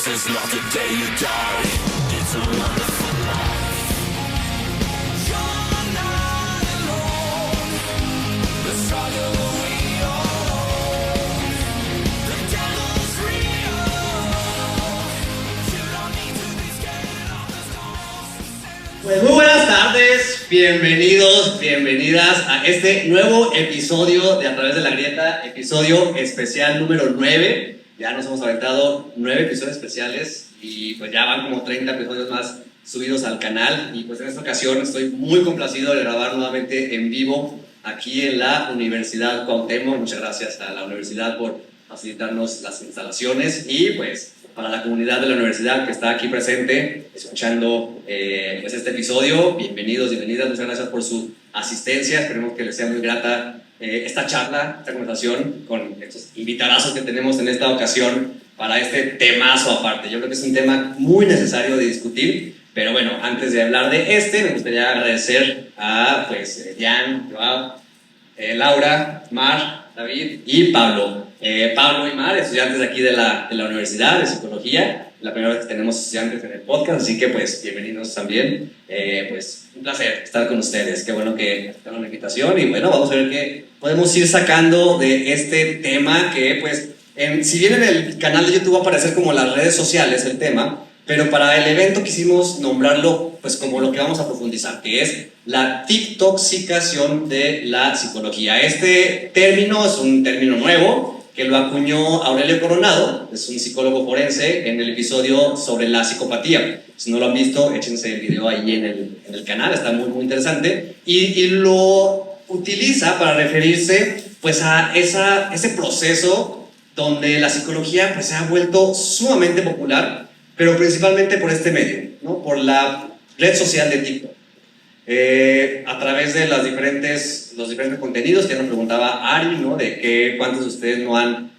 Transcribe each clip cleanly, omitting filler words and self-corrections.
This is not the day you die. It's a wonderful life. You're not alone. The struggle we all own. The devil's real. You don't need to be scared of the storms. Pues muy buenas tardes, bienvenidos, bienvenidas a este nuevo episodio de A Través de la Grieta, episodio especial número 9. Ya nos hemos aventado 9 episodios especiales y pues ya van como 30 episodios más subidos al canal. Y pues en esta ocasión estoy muy complacido de grabar nuevamente en vivo aquí en la Universidad Cuauhtémoc. Muchas gracias a la universidad por facilitarnos las instalaciones y pues para la comunidad de la universidad que está aquí presente escuchando pues este episodio. Bienvenidos, bienvenidas, muchas gracias por su asistencia. Esperemos que les sea muy grata esta charla, esta conversación con estos invitadazos que tenemos en esta ocasión para este temazo aparte. Yo creo que es un tema muy necesario de discutir, pero bueno, antes de hablar de me gustaría agradecer a pues Jan, Joao, Laura, Mar, David y Pablo. Pablo y Mar, estudiantes de aquí de la Universidad de Psicología. La primera vez que tenemos estudiantes en el podcast, así que pues bienvenidos también. Pues un placer estar con ustedes. Qué bueno que aceptaron la invitación y bueno, vamos a ver qué podemos ir sacando de este tema que pues, si bien en el canal de YouTube va a aparecer como las redes sociales el tema, pero para el evento quisimos nombrarlo pues como lo que vamos a profundizar, que es la TikToxicación de la psicología. Este término es un término nuevo que lo acuñó Aurelio Coronado, es un psicólogo forense, en el episodio sobre la psicopatía. Si no lo han visto, échense el video ahí en el canal, está muy, muy interesante. Y lo utiliza para referirse pues a ese proceso donde la psicología pues, se ha vuelto sumamente popular, pero principalmente por este medio, ¿no? Por la red social de TikTok. A través de los diferentes contenidos, ya nos preguntaba Ari, ¿no? De cuántos de ustedes no han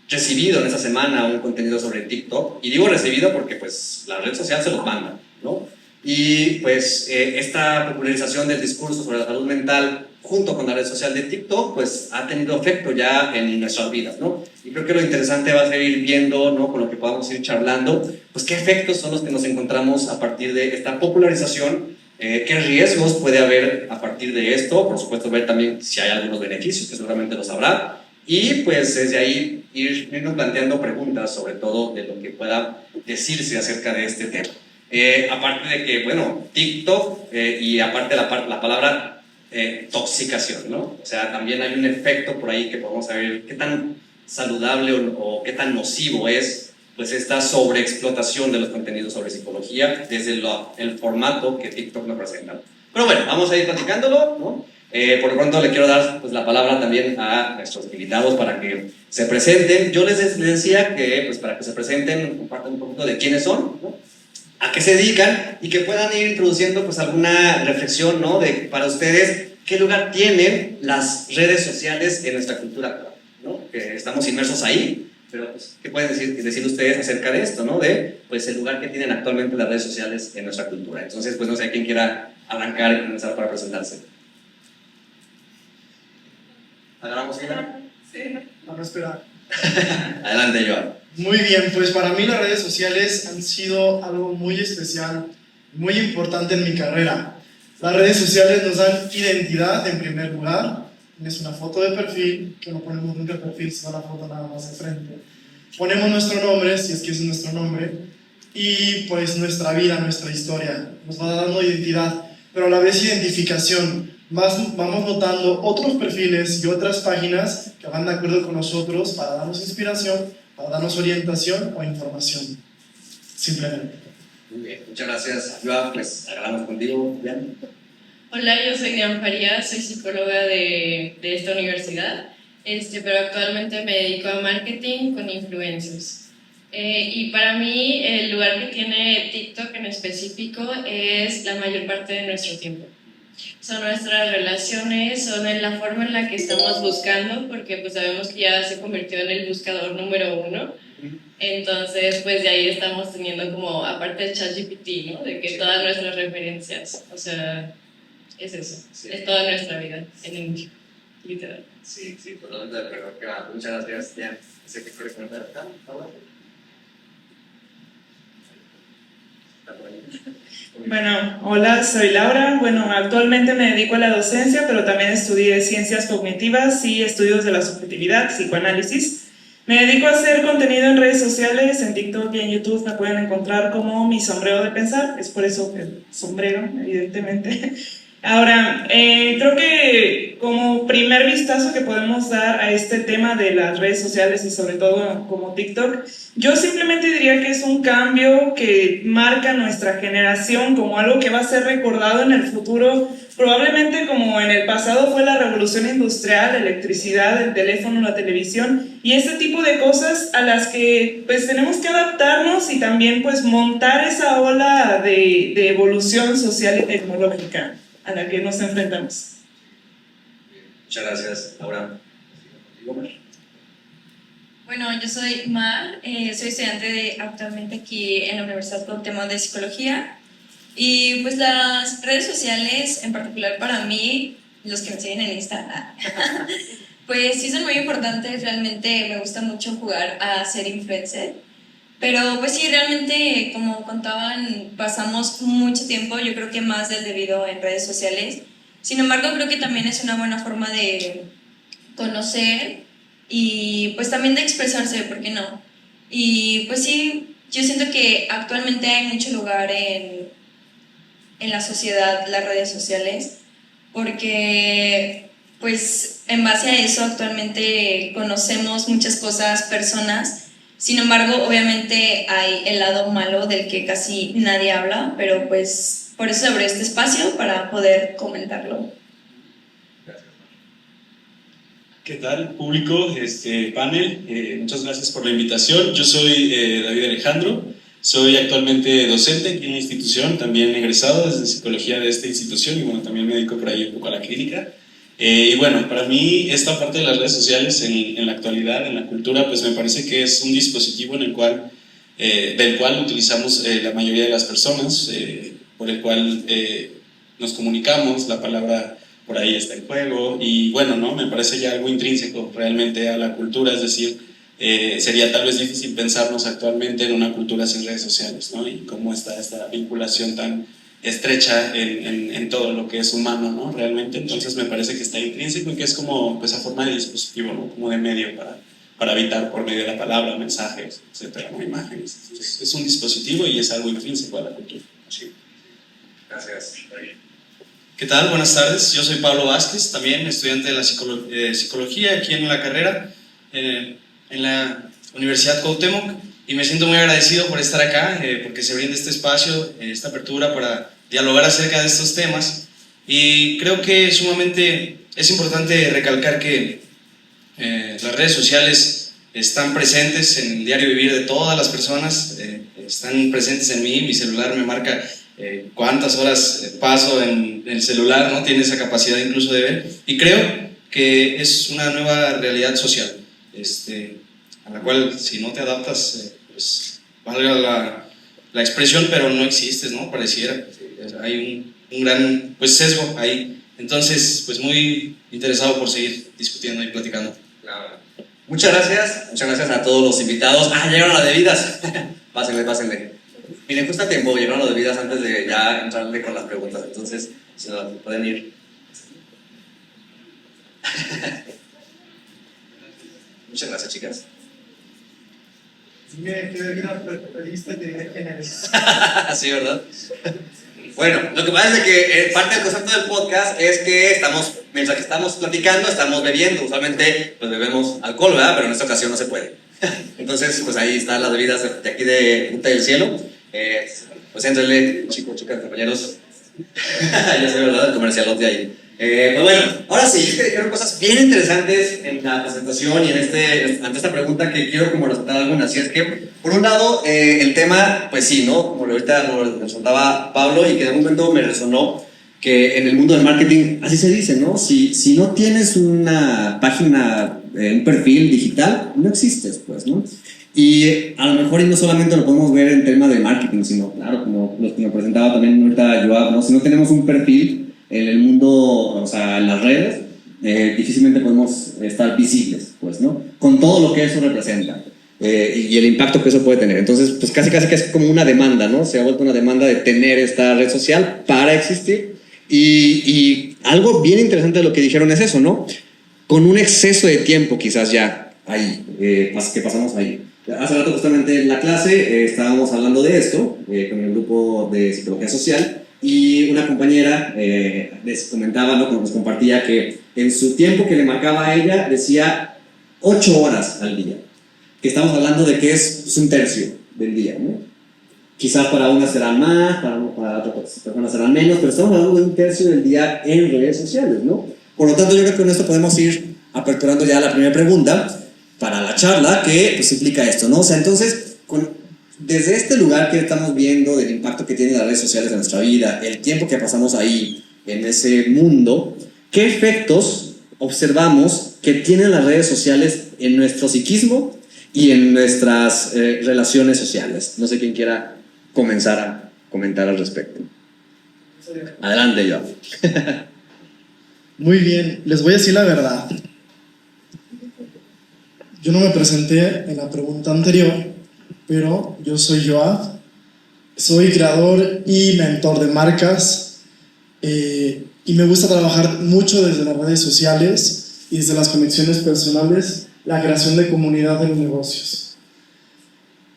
recibido en esta semana un contenido sobre TikTok. Y digo recibido porque pues la red social se los manda, ¿no? Y pues esta popularización del discurso sobre la salud mental junto con la red social de TikTok pues ha tenido efecto ya en nuestras vidas, ¿no? Y creo que lo interesante va a ser ir viendo, ¿no? Con lo que podamos ir charlando, pues qué efectos son los que nos encontramos a partir de esta popularización. ¿Qué riesgos puede haber a partir de esto? Por supuesto, ver también si hay algunos beneficios, que seguramente los habrá. Y pues desde ahí irnos planteando preguntas, sobre todo de lo que pueda decirse acerca de este tema. Aparte de que, bueno, TikTok y aparte la palabra toxicación, ¿no? O sea, también hay un efecto por ahí que podemos saber qué tan saludable o qué tan nocivo es pues esta sobreexplotación de los contenidos sobre psicología desde el formato que TikTok nos presenta. Pero bueno, vamos a ir platicándolo, ¿no? Por lo pronto le quiero dar pues, la palabra también a nuestros invitados para que se presenten. Yo les decía que pues, para que se presenten, compartan un poquito de quiénes son, ¿no? A qué se dedican y que puedan ir introduciendo pues, alguna reflexión, ¿no? De para ustedes qué lugar tienen las redes sociales en nuestra cultura actual, ¿no? Que estamos inmersos ahí. Pero, pues, ¿qué pueden decir ustedes acerca de esto, ¿no? De, pues, el lugar que tienen actualmente las redes sociales en nuestra cultura. Entonces, pues, no sé quién quiera arrancar y comenzar para presentarse. ¿Agarramos ella? Sí. Vamos a esperar. Adelante, Joan. Muy bien, pues para mí las redes sociales han sido algo muy especial, muy importante en mi carrera. Las redes sociales nos dan identidad en primer lugar. Es una foto de perfil, que no ponemos nunca el perfil, sino la foto nada más de frente. Ponemos nuestro nombre, si es que es nuestro nombre, y pues nuestra vida, nuestra historia. Nos va dando identidad, pero a la vez identificación. Vamos notando otros perfiles y otras páginas que van de acuerdo con nosotros para darnos inspiración, para darnos orientación o información. Simplemente. Muy bien, muchas gracias. Joan, pues agarramos contigo, Jan. Hola, yo soy Diana Farías, soy psicóloga de esta universidad, pero actualmente me dedico a marketing con influencers. Y para mí el lugar que tiene TikTok en específico es la mayor parte de nuestro tiempo. Son nuestras relaciones, son en la forma en la que estamos buscando, porque pues sabemos que ya se convirtió en el buscador número 1. Entonces, pues de ahí estamos teniendo como, aparte de ChatGPT, ¿no? De que todas nuestras referencias, o sea... Es eso, sí. Es toda nuestra vida en un literal. Sí, totalmente de acuerdo. Muchas gracias, Jan. ¿Qué quieres comentar acá? Bueno, hola, soy Laura. Bueno, actualmente me dedico a la docencia, pero también estudié ciencias cognitivas y estudios de la subjetividad, psicoanálisis. Me dedico a hacer contenido en redes sociales, en TikTok y en YouTube me pueden encontrar como Mi Sombrero de Pensar, es por eso el sombrero, evidentemente. Ahora, creo que como primer vistazo que podemos dar a este tema de las redes sociales y sobre todo como TikTok, yo simplemente diría que es un cambio que marca nuestra generación como algo que va a ser recordado en el futuro, probablemente como en el pasado fue la revolución industrial, la electricidad, el teléfono, la televisión y este tipo de cosas a las que pues tenemos que adaptarnos y también pues montar esa ola de evolución social y tecnológica a la que nos enfrentamos. Muchas gracias, Laura. Bueno, yo soy Mar, soy estudiante actualmente aquí en la Universidad Cuauhtémoc de Psicología y pues las redes sociales, en particular para mí, los que me siguen en Insta, pues sí son muy importantes, realmente me gusta mucho jugar a ser influencer, pero pues sí, realmente como contaban, pasamos mucho tiempo, yo creo que más del debido en redes sociales, sin embargo creo que también es una buena forma de conocer y pues también de expresarse, ¿por qué no? Y pues sí, yo siento que actualmente hay mucho lugar en la sociedad, las redes sociales, porque pues en base a eso actualmente conocemos muchas cosas, personas, sin embargo obviamente hay el lado malo del que casi nadie habla, pero pues por eso abrí este espacio para poder comentarlo. ¿Qué tal, público, panel? Muchas gracias por la invitación. Yo soy David Alejandro, soy actualmente docente aquí en la institución, también egresado desde psicología de esta institución y bueno, también me dedico por ahí un poco a la clínica. Y bueno, para mí esta parte de las redes sociales en la actualidad, en la cultura, pues me parece que es un dispositivo en el cual, del cual utilizamos la mayoría de las personas, por el cual nos comunicamos, la palabra por ahí está en juego y bueno, ¿no? Me parece ya algo intrínseco realmente a la cultura, es decir, sería tal vez difícil pensarnos actualmente en una cultura sin redes sociales, ¿no? Y cómo está esta vinculación tan estrecha en todo lo que es humano, ¿no? Realmente, entonces me parece que está intrínseco y que es como pues, a forma de dispositivo, ¿no? Como de medio para evitar por medio de la palabra, mensajes, etcétera, ¿no? Imágenes. Entonces, es un dispositivo y es algo intrínseco a la cultura. Sí. Gracias. ¿Qué tal? Buenas tardes. Yo soy Pablo Vázquez, también estudiante de la psicología aquí en la carrera, en la Universidad Cuauhtémoc, y me siento muy agradecido por estar acá, porque se brinda este espacio, esta apertura para dialogar acerca de estos temas. Y creo que sumamente es importante recalcar que las redes sociales están presentes en el diario vivir de todas las personas, están presentes en mí, mi celular me marca cuántas horas paso en el celular, ¿no? Tiene esa capacidad incluso de ver, y creo que es una nueva realidad social, a la cual si no te adaptas, pues valga la expresión, pero no existes, ¿no? Pareciera, hay un gran pues, sesgo ahí, entonces pues muy interesado por seguir discutiendo y platicando. Claro. Muchas gracias a todos los invitados. Llegaron las bebidas. Pásenle. Miren, justo a tiempo, llegaron las bebidas antes de ya entrarle con las preguntas, entonces, si no, pueden ir. Muchas gracias, chicas. Dime qué bebida pediste y te diré quién eres. Sí, ¿verdad? Bueno, lo que pasa es que parte del concepto del podcast es que mientras que estamos platicando, estamos bebiendo. Usualmente, pues bebemos alcohol, ¿verdad? Pero en esta ocasión no se puede. Entonces, pues ahí están las bebidas de aquí de Punta del Cielo. Pues éntrenle, chicos, chicas, compañeros. Ya sé, ¿verdad? El comercialote ahí. Pues bueno, ahora sí, es que dijeron cosas bien interesantes en la presentación y ante esta pregunta que quiero como respetar algunas. Así es que, por un lado, el tema, pues sí, ¿no? Como ahorita lo resultaba Pablo y que de algún momento me resonó, que en el mundo del marketing, así se dice, ¿no? Si no tienes una página, un perfil digital, no existes, pues, ¿no? Y a lo mejor y no solamente lo podemos ver en tema de marketing, sino, claro, como los que nos presentaba también ahorita Joab, ¿no? Si no tenemos un perfil en el mundo, o sea, en las redes, difícilmente podemos estar visibles, pues, ¿no? Con todo lo que eso representa. y el impacto que eso puede tener. Entonces, pues casi que es como una demanda, ¿no? Se ha vuelto una demanda de tener esta red social para existir. Y algo bien interesante de lo que dijeron es eso, ¿no? Con un exceso de tiempo quizás ya ahí, que pasamos ahí. Hace rato justamente en la clase estábamos hablando de esto con el grupo de psicología social, y una compañera les comentaba, ¿no? Nos compartía que en su tiempo que le marcaba a ella decía 8 horas al día, que estamos hablando de que es un tercio del día, ¿no? Quizás para unas serán más, para otras personas serán menos, pero estamos hablando de un tercio del día en redes sociales, ¿no? Por lo tanto, yo creo que con esto podemos ir aperturando ya la primera pregunta para la charla, que pues implica esto, ¿no? O sea, entonces, desde este lugar que estamos viendo del impacto que tienen las redes sociales en nuestra vida, el tiempo que pasamos ahí, en ese mundo, ¿qué efectos observamos que tienen las redes sociales en nuestro psiquismo y en nuestras relaciones sociales? No sé quién quiera comenzar a comentar al respecto. Adelante, Joao. Muy bien, les voy a decir la verdad. Yo no me presenté en la pregunta anterior, pero yo soy Joao, soy creador y mentor de marcas, y me gusta trabajar mucho desde las redes sociales y desde las conexiones personales, la creación de comunidad de los negocios.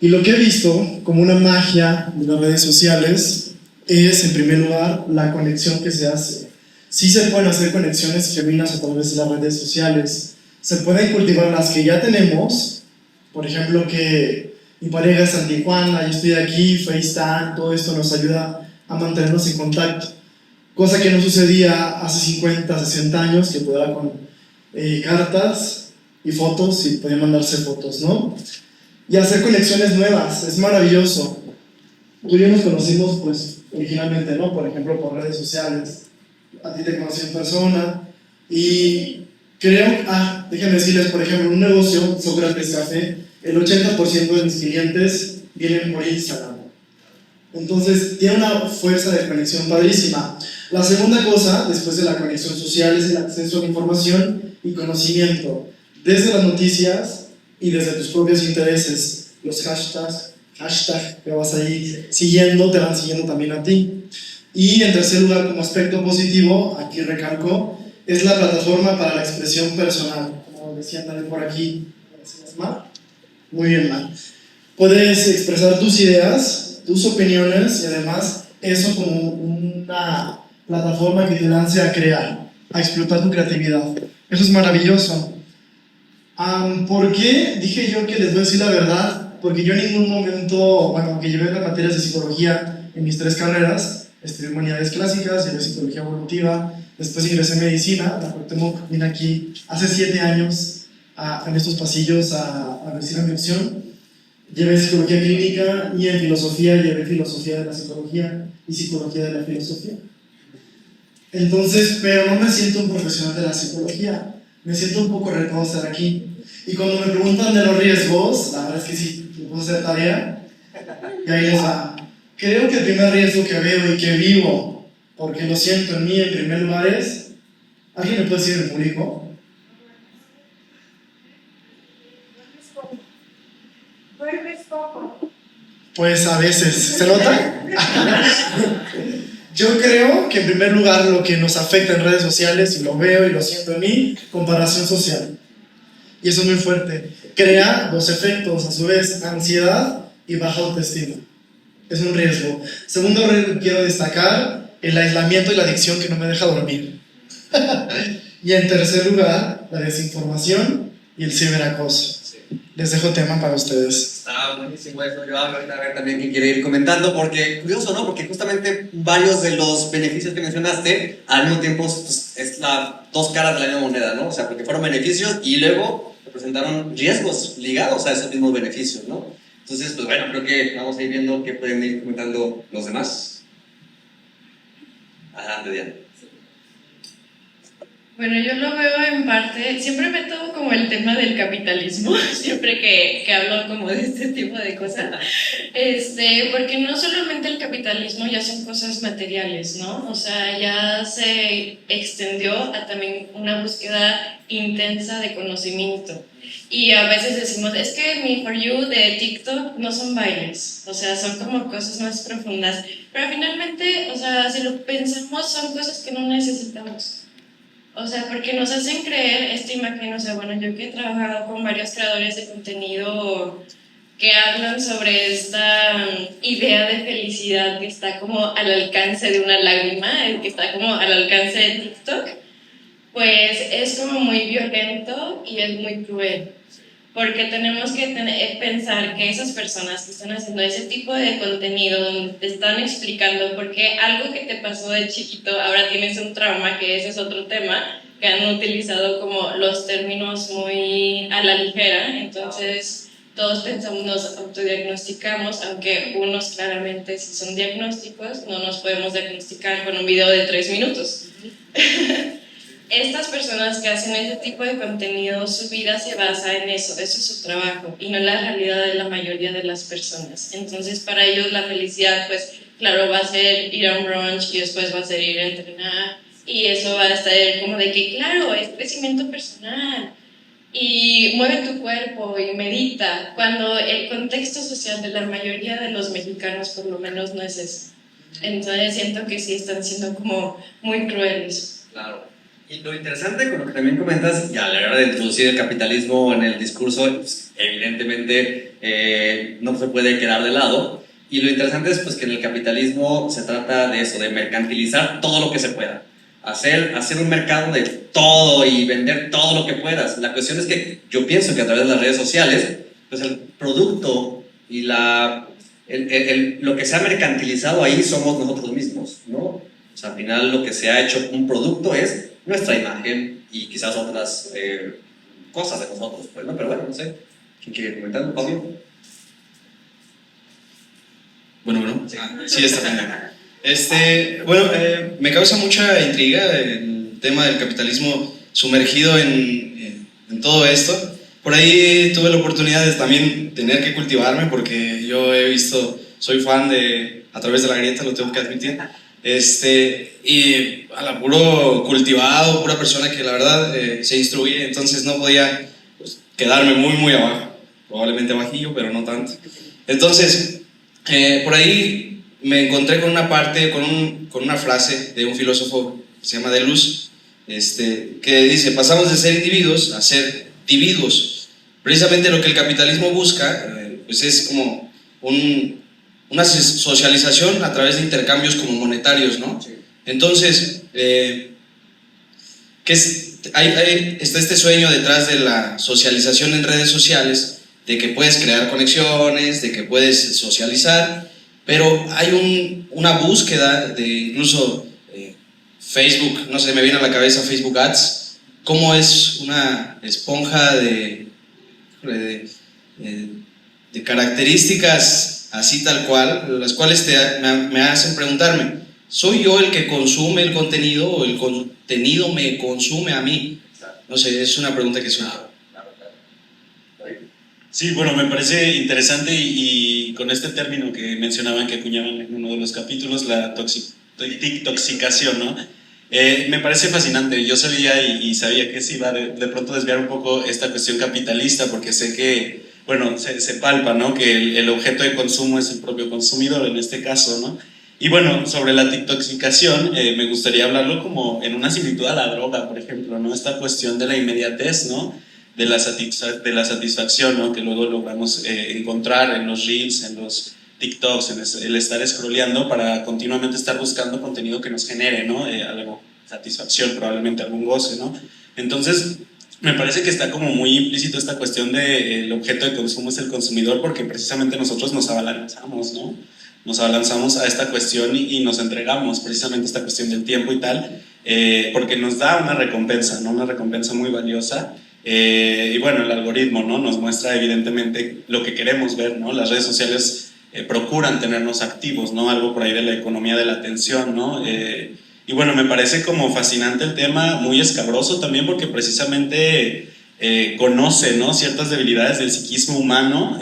Y lo que he visto como una magia de las redes sociales es, en primer lugar, la conexión que se hace. Sí se pueden hacer conexiones genuinas a través de las redes sociales. Se pueden cultivar las que ya tenemos. Por ejemplo, que mi pareja está en Tijuana, yo estoy aquí, FaceTime, todo esto nos ayuda a mantenernos en contacto. Cosa que no sucedía hace 50, 60 años, que podía con cartas y fotos, y podía mandarse fotos, ¿no? Y hacer conexiones nuevas, es maravilloso. Tú y yo nos conocimos, pues, originalmente, ¿no? Por ejemplo, por redes sociales. A ti te conocí en persona y creo, déjenme decirles, por ejemplo, en un negocio, Sócrates Café, el 80% de mis clientes vienen por Instagram. Entonces, tiene una fuerza de conexión padrísima. La segunda cosa, después de la conexión social, es el acceso a la información y conocimiento, desde las noticias y desde tus propios intereses. Los hashtags que vas ahí siguiendo, te van siguiendo también a ti. Y en tercer lugar, como aspecto positivo, aquí recalco, es la plataforma para la expresión personal. Como decían también por aquí, Mar. Muy bien, Mar. Puedes expresar tus ideas, tus opiniones, y además eso como una plataforma que te lance a crear, a explotar tu creatividad. Eso es maravilloso. ¿Por qué dije yo que les voy a decir la verdad? Porque yo en ningún momento, bueno, que llevé las materias de psicología en mis 3 carreras, estudié humanidades clásicas, llevé psicología evolutiva, después ingresé en medicina, la Cuauhtémoc, vine aquí hace 7 años en estos pasillos a decir mi opción. Llevé psicología clínica y en filosofía llevé filosofía de la psicología y psicología de la filosofía. Entonces, pero no me siento un profesional de la psicología, me siento un poco retado estar aquí. Y cuando me preguntan de los riesgos, la verdad es que sí, me puedo hacer tarea, y ahí les va. Creo que el primer riesgo que veo y que vivo, porque lo siento en mí en primer lugar, es, ¿alguien me puede decir en público? Pues a veces, ¿se nota? Yo creo que en primer lugar lo que nos afecta en redes sociales, y lo veo y lo siento en mí, comparación social. Y eso es muy fuerte. Crea 2 efectos, a su vez, ansiedad y baja autoestima. Es un riesgo. Segundo riesgo que quiero destacar, el aislamiento y la adicción que no me deja dormir. Y en tercer lugar, la desinformación y el ciberacoso. Les dejo tema para ustedes. Está buenísimo eso, yo a ver también quién quiere ir comentando, porque curioso, ¿no? Porque justamente varios de los beneficios que mencionaste al mismo tiempo pues, es las 2 caras de la misma moneda, ¿no? O sea, porque fueron beneficios y luego representaron riesgos ligados a esos mismos beneficios, ¿no? Entonces, pues bueno, creo que vamos a ir viendo qué pueden ir comentando los demás. Adelante, Diana. Bueno, yo lo veo en parte, siempre me tomo como el tema del capitalismo, siempre que hablo como de este tipo de cosas, porque no solamente el capitalismo ya son cosas materiales, ¿no? O sea, ya se extendió a también una búsqueda intensa de conocimiento. Y a veces decimos, es que mi For You de TikTok no son bailes, o sea, son como cosas más profundas, pero finalmente, o sea, si lo pensamos, son cosas que no necesitamos. O sea, porque nos hacen creer esta imagen, o sea, bueno, yo que he trabajado con varios creadores de contenido que hablan sobre esta idea de felicidad que está como al alcance de una lágrima, que está como al alcance de TikTok, pues es como muy violento y es muy cruel. Porque tenemos que pensar que esas personas que están haciendo ese tipo de contenido, donde te están explicando por qué algo que te pasó de chiquito, ahora tienes un trauma, que ese es otro tema, que han utilizado como los términos muy a la ligera, entonces todos pensamos, nos autodiagnosticamos, aunque unos claramente si son diagnósticos, no nos podemos diagnosticar con un video de 3 minutos. Estas personas que hacen ese tipo de contenido, su vida se basa en eso es su trabajo y no en la realidad de la mayoría de las personas. Entonces, para ellos la felicidad, pues, claro, va a ser ir a un brunch y después va a ser ir a entrenar y eso va a estar como de que, claro, es crecimiento personal y mueve tu cuerpo y medita, cuando el contexto social de la mayoría de los mexicanos, por lo menos, no es eso. Entonces, siento que sí están siendo como muy crueles. Claro. Y lo interesante con lo que también comentas, y a la hora de introducir el capitalismo en el discurso, pues, evidentemente no se puede quedar de lado. Y lo interesante es pues, que en el capitalismo se trata de eso, de mercantilizar todo lo que se pueda. Hacer un mercado de todo y vender todo lo que puedas. La cuestión es que yo pienso que a través de las redes sociales, pues el producto y lo que se ha mercantilizado ahí somos nosotros mismos, ¿no? O sea, al final lo que se ha hecho un producto es nuestra imagen y quizás otras cosas de nosotros, pues, ¿no? Pero bueno, no sé. ¿Quién quiere comentar? ¿Fabio? Bueno. Sí. Sí, está bien. Bueno, me causa mucha intriga el tema del capitalismo sumergido en todo esto. Por ahí tuve la oportunidad de también tener que cultivarme porque yo he visto, soy fan de A Través de la Grieta, lo tengo que admitir. Y a la puro cultivado, pura persona que la verdad se instruye, entonces no podía pues, quedarme muy abajo, probablemente bajillo, pero no tanto. Entonces, por ahí me encontré con una parte, con una frase de un filósofo que se llama Deleuze, que dice, pasamos de ser individuos a ser dividuos. Precisamente lo que el capitalismo busca, pues es como una socialización a través de intercambios como monetarios, ¿no? Sí. Entonces, está este sueño detrás de la socialización en redes sociales, de que puedes crear conexiones, de que puedes socializar, pero hay una búsqueda de incluso Facebook, no sé, me viene a la cabeza Facebook Ads, cómo es una esponja de características así tal cual, las cuales me hacen preguntarme, ¿soy yo el que consume el contenido o el contenido me consume a mí? No sé, es una pregunta que surge. Sí, bueno, me parece interesante y con este término que mencionaban, que acuñaban en uno de los capítulos, la TikToxicación, ¿no? Me parece fascinante. Yo sabía y sabía que se iba de pronto desviar un poco esta cuestión capitalista, porque sé que, bueno, se palpa, ¿no? Que el objeto de consumo es el propio consumidor en este caso, ¿no? Y bueno, sobre la TikToxicación, me gustaría hablarlo como en una similitud a la droga, por ejemplo, ¿no? Esta cuestión de la inmediatez, ¿no? De la satisfacción, ¿no? Que luego logramos encontrar en los reels, en los TikToks, en el estar scrolleando para continuamente estar buscando contenido que nos genere, ¿no? Algo, satisfacción, probablemente algún goce, ¿no? Entonces, me parece que está como muy implícito esta cuestión de el objeto de consumo es el consumidor, porque precisamente nosotros nos abalanzamos, ¿no? Nos abalanzamos a esta cuestión y nos entregamos precisamente a esta cuestión del tiempo y tal, porque nos da una recompensa, ¿no? Una recompensa muy valiosa. Y bueno, el algoritmo, ¿no? Nos muestra evidentemente lo que queremos ver, ¿no? Las redes sociales procuran tenernos activos, ¿no? Algo por ahí de la economía de la atención, ¿no? Y bueno, me parece como fascinante el tema, muy escabroso también porque precisamente conoce, ¿no?, ciertas debilidades del psiquismo humano.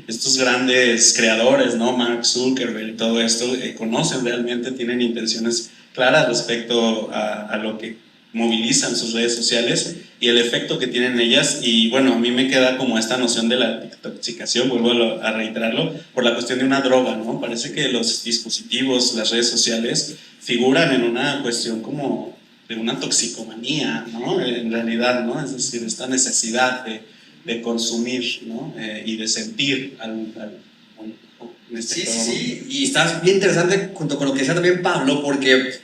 Estos grandes creadores, ¿no?, Mark Zuckerberg y todo esto, conocen realmente, tienen intenciones claras respecto a lo que movilizan sus redes sociales y el efecto que tienen ellas. Y bueno, a mí me queda como esta noción de la intoxicación, vuelvo a reiterarlo, por la cuestión de una droga, ¿no? Parece que los dispositivos, las redes sociales, figuran en una cuestión como de una toxicomanía, ¿no? En realidad, ¿no? Es decir, esta necesidad de consumir, ¿no? Y de sentir en este caso. Sí, y está bien interesante junto con lo que decía también Pablo, porque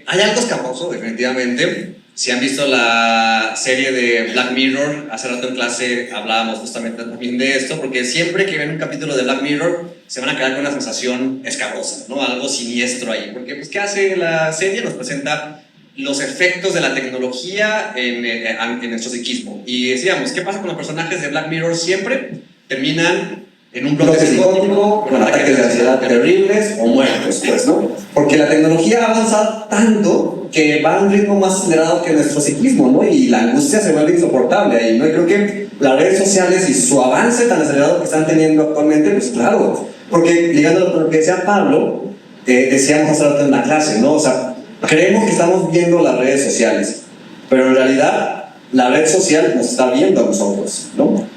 hay algo escabroso, definitivamente. Si han visto la serie de Black Mirror, hace rato en clase hablábamos justamente también de esto, porque siempre que ven un capítulo de Black Mirror se van a quedar con una sensación escabrosa, ¿no? Algo siniestro ahí, porque pues ¿qué hace la serie? Nos presenta los efectos de la tecnología en nuestro psiquismo. Y decíamos, ¿qué pasa con los personajes de Black Mirror? Siempre terminan en un brote psicótico, con ataques de ansiedad terribles o muertos, pues, ¿no? Porque la tecnología ha avanzado tanto que va a un ritmo más acelerado que nuestro psiquismo, ¿no? Y la angustia se vuelve insoportable ahí, ¿no? Y creo que las redes sociales y su avance tan acelerado que están teniendo actualmente, pues claro, porque ligando con lo que decía Pablo, decíamos hace rato en la clase, ¿no? O sea, creemos que estamos viendo las redes sociales, pero en realidad la red social nos está viendo a nosotros, ¿no?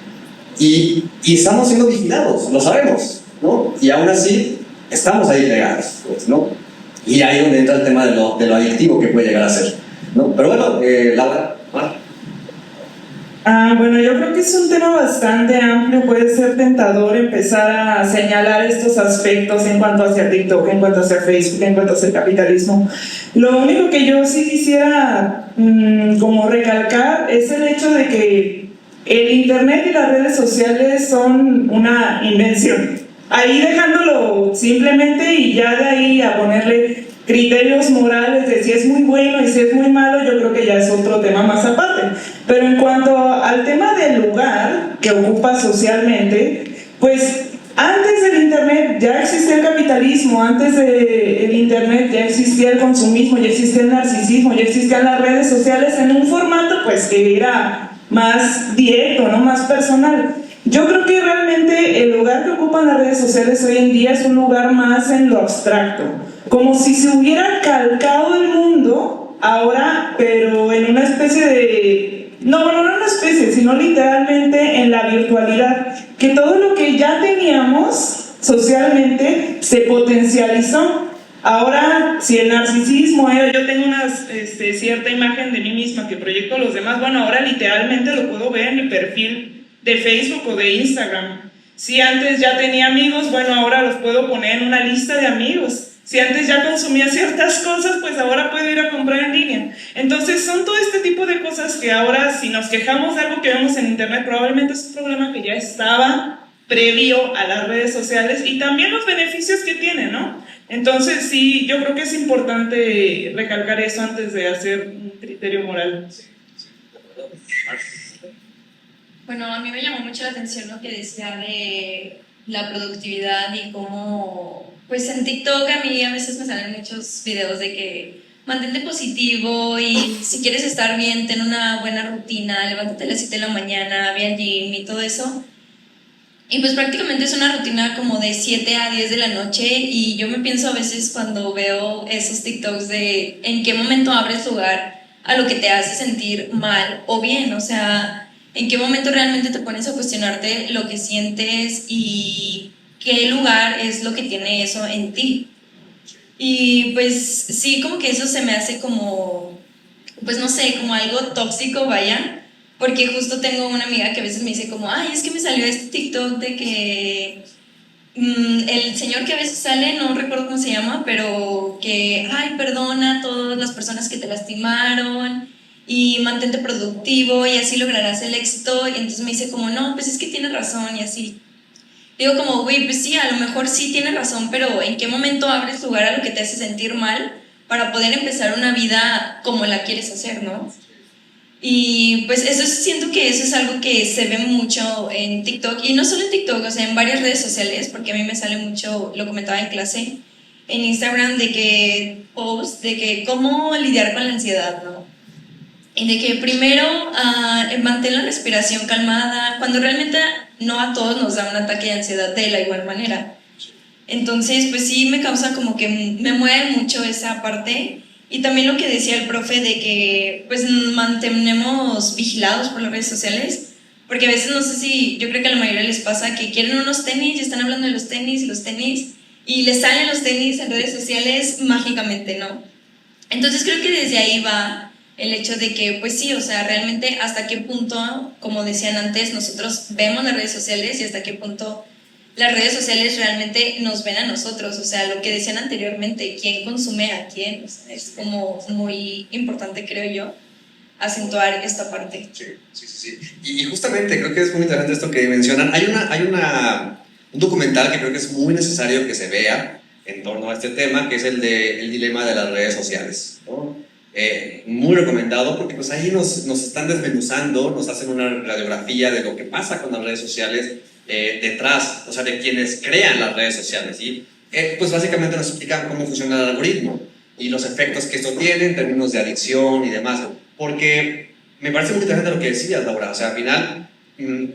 Y estamos siendo vigilados, lo sabemos, ¿no? Y aún así estamos ahí pegados, pues, ¿no? Y ahí es donde entra el tema de lo adictivo que puede llegar a ser, ¿no? Pero bueno, Laura, Bueno, yo creo que es un tema bastante amplio, puede ser tentador empezar a señalar estos aspectos en cuanto hacia TikTok, en cuanto hacia Facebook, en cuanto hacia el capitalismo. Lo único que yo sí quisiera como recalcar es el hecho de que el internet y las redes sociales son una invención. Ahí dejándolo simplemente y ya de ahí a ponerle criterios morales de si es muy bueno y si es muy malo, yo creo que ya es otro tema más aparte. Pero en cuanto al tema del lugar que ocupa socialmente, pues antes del internet ya existía el capitalismo, antes del internet ya existía el consumismo, ya existía el narcisismo, ya existían las redes sociales en un formato pues que era más directo, ¿no? Más personal. Yo creo que realmente el lugar que ocupan las redes sociales hoy en día es un lugar más en lo abstracto, como si se hubiera calcado el mundo ahora, pero en una especie de... no una especie, sino literalmente en la virtualidad, que todo lo que ya teníamos socialmente se potencializó. Ahora, si el narcisismo era, yo tengo una cierta imagen de mí misma que proyecto a los demás, bueno, ahora literalmente lo puedo ver en mi perfil de Facebook o de Instagram. Si antes ya tenía amigos, bueno, ahora los puedo poner en una lista de amigos. Si antes ya consumía ciertas cosas, pues ahora puedo ir a comprar en línea. Entonces son todo este tipo de cosas que ahora, si nos quejamos de algo que vemos en internet, probablemente es un problema que ya estaba previo a las redes sociales y también los beneficios que tiene, ¿no? Entonces sí, yo creo que es importante recalcar eso antes de hacer un criterio moral. Bueno, a mí me llamó mucho la atención lo que decía de la productividad y cómo, pues en TikTok a mí a veces me salen muchos videos de que mantente positivo y si quieres estar bien, ten una buena rutina, levántate a las 7 de la mañana, ve al gym y todo eso. Y pues prácticamente es una rutina como de 7 a 10 de la noche y yo me pienso a veces cuando veo esos TikToks de en qué momento abres lugar a lo que te hace sentir mal o bien, o sea, en qué momento realmente te pones a cuestionarte lo que sientes y qué lugar es lo que tiene eso en ti. Y pues sí, como que eso se me hace como, pues no sé, como algo tóxico, vaya. Porque justo tengo una amiga que a veces me dice como, ay, es que me salió este TikTok de que el señor que a veces sale, no recuerdo cómo se llama, pero que, ay, perdona a todas las personas que te lastimaron y mantente productivo y así lograrás el éxito. Y entonces me dice como, no, pues es que tienes razón y así. Digo como, güey, pues sí, a lo mejor sí tienes razón, pero ¿en qué momento abres lugar a lo que te hace sentir mal para poder empezar una vida como la quieres hacer, ¿no? Y pues eso siento que eso es algo que se ve mucho en TikTok y no solo en TikTok, o sea, en varias redes sociales, porque a mí me sale mucho, lo comentaba en clase, en Instagram de que post de que cómo lidiar con la ansiedad, ¿no? Y de que primero mantén la respiración calmada, cuando realmente no a todos nos da un ataque de ansiedad de la igual manera. Entonces, pues sí me causa como que me mueve mucho esa parte. Y también lo que decía el profe de que pues mantenemos vigilados por las redes sociales, porque a veces no sé si, yo creo que a la mayoría les pasa que quieren unos tenis y están hablando de los tenis y les salen los tenis en redes sociales mágicamente, ¿no? Entonces creo que desde ahí va el hecho de que, pues sí, o sea, realmente hasta qué punto, como decían antes, nosotros vemos las redes sociales y hasta qué punto las redes sociales realmente nos ven a nosotros, o sea, lo que decían anteriormente, quién consume a quién, o sea, es como muy importante, creo yo, acentuar esta parte. Sí. Y justamente creo que es muy interesante esto que mencionan. Hay un documental que creo que es muy necesario que se vea en torno a este tema, que es el dilema de las redes sociales, ¿no? Muy recomendado porque pues ahí nos están desmenuzando, nos hacen una radiografía de lo que pasa con las redes sociales detrás, o sea, de quienes crean las redes sociales, ¿sí? Pues básicamente nos explican cómo funciona el algoritmo y los efectos que esto tiene en términos de adicción y demás, porque me parece muy interesante lo que decías, Laura, o sea, al final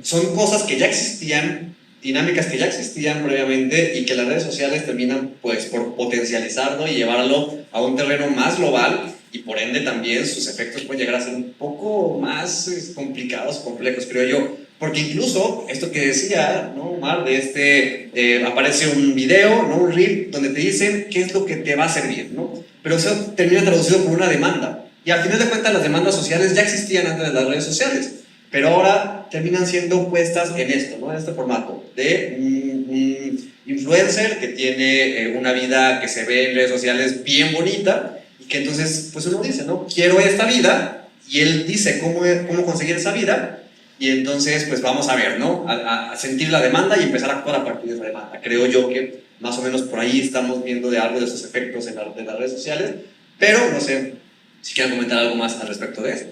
son cosas que ya existían, dinámicas que ya existían previamente y que las redes sociales terminan pues por potencializarlo y llevarlo a un terreno más global y por ende también sus efectos pueden llegar a ser un poco más complicados, complejos, creo yo. Porque incluso, esto que decía, ¿no, Omar? Aparece un video, ¿no? Un reel, donde te dicen qué es lo que te va a servir, ¿no? Pero eso termina traducido por una demanda. Y al final de cuentas, las demandas sociales ya existían antes de las redes sociales. Pero ahora terminan siendo puestas en esto, ¿no? En este formato de un influencer que tiene una vida que se ve en redes sociales bien bonita y que entonces, pues uno dice, ¿no? Quiero esta vida, y él dice cómo conseguir esa vida. Y entonces, pues vamos a ver, ¿no? A sentir la demanda y empezar a actuar a partir de esa demanda. Creo yo que más o menos por ahí estamos viendo de algo de esos efectos en las redes sociales, pero no sé si quieren comentar algo más al respecto de eso.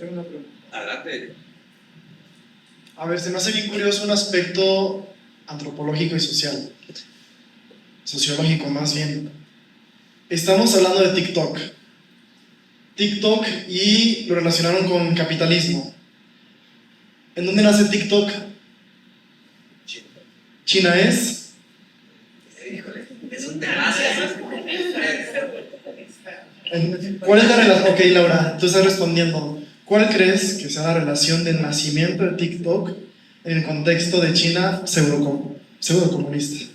Adelante. A ver, se me hace bien curioso un aspecto antropológico y social. Sociológico, más bien. Estamos hablando de TikTok. TikTok y lo relacionaron con capitalismo. ¿En dónde nace TikTok? China es. Es un tema. ¿Cuál es la relación? Ok, Laura, tú estás respondiendo. ¿Cuál crees que sea la relación del nacimiento de TikTok en el contexto de China pseudocomunista?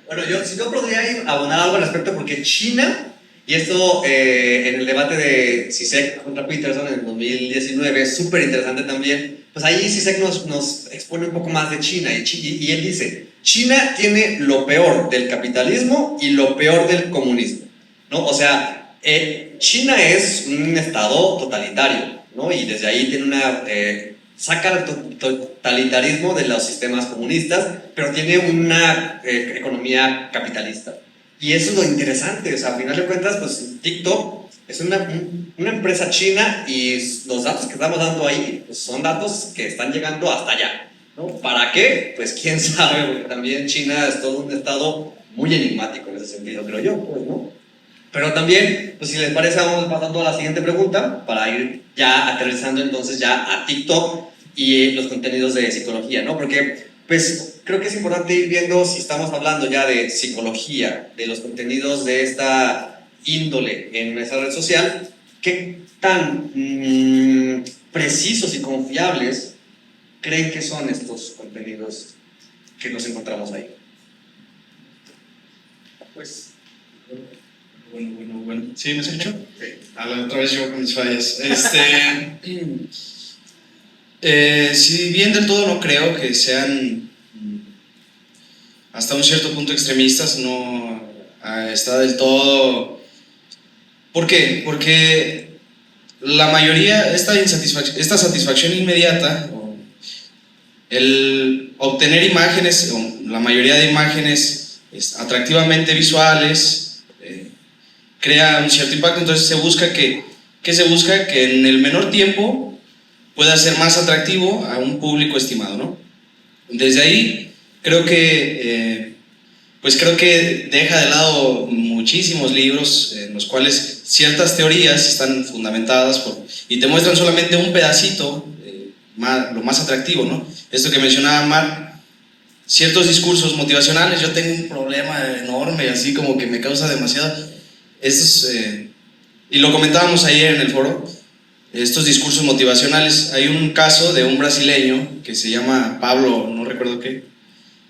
Bueno, yo podría abonar algo al respecto porque China, y esto en el debate de Zizek contra Peterson en 2019 es súper interesante también, pues ahí Zizek nos expone un poco más de China y él dice, China tiene lo peor del capitalismo y lo peor del comunismo, ¿no? O sea, China es un estado totalitario, ¿no? Y desde ahí tiene saca el totalitarismo de los sistemas comunistas, pero tiene una economía capitalista. Y eso es lo interesante, o sea, al final de cuentas, pues TikTok es una empresa china y los datos que estamos dando ahí pues, son datos que están llegando hasta allá, ¿no? ¿Para qué? Pues quién sabe, porque también China es todo un estado muy enigmático en ese sentido, creo yo, pues, ¿no? Pero también, pues si les parece, vamos pasando a la siguiente pregunta para ir ya aterrizando entonces ya a TikTok y los contenidos de psicología, ¿no? Porque, pues, creo que es importante ir viendo si estamos hablando ya de psicología, de los contenidos de esta índole en esa red social, qué tan precisos y confiables creen que son estos contenidos que nos encontramos ahí. Pues, bueno. ¿Sí me escucho? Sí. Otra vez yo con mis fallas. Si bien del todo no creo que sean hasta un cierto punto extremistas, no está del todo... ¿Por qué? Porque la mayoría, esta satisfacción inmediata, el obtener imágenes, la mayoría de imágenes atractivamente visuales, crea un cierto impacto, entonces se busca que en el menor tiempo pueda ser más atractivo a un público estimado, ¿no? Desde ahí creo que pues creo que deja de lado muchísimos libros en los cuales ciertas teorías están fundamentadas y te muestran solamente un pedacito, lo más atractivo, ¿no? Esto que mencionaba Mar, ciertos discursos motivacionales, yo tengo un problema enorme, así como que me causa demasiado, y lo comentábamos ayer en el foro, estos discursos motivacionales. Hay un caso de un brasileño que se llama Pablo, no recuerdo qué,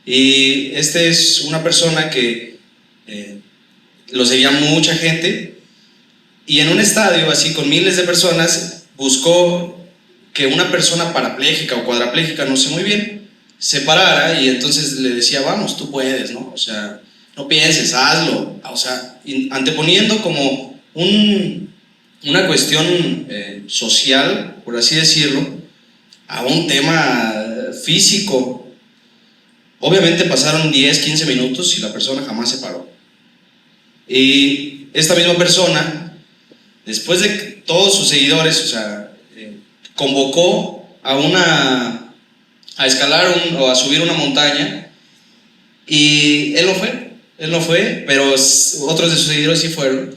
y este es una persona que lo seguía mucha gente, y en un estadio así con miles de personas buscó que una persona parapléjica o cuadraplégica, no sé muy bien, se parara, y entonces le decía, vamos, tú puedes, ¿no? O sea, no pienses, hazlo, o sea, anteponiendo como una cuestión social, por así decirlo, a un tema físico. Obviamente pasaron 10, 15 minutos y la persona jamás se paró. Y esta misma persona, después de que todos sus seguidores, o sea, convocó a escalar o a subir una montaña, y él no fue, pero otros de sus seguidores sí fueron.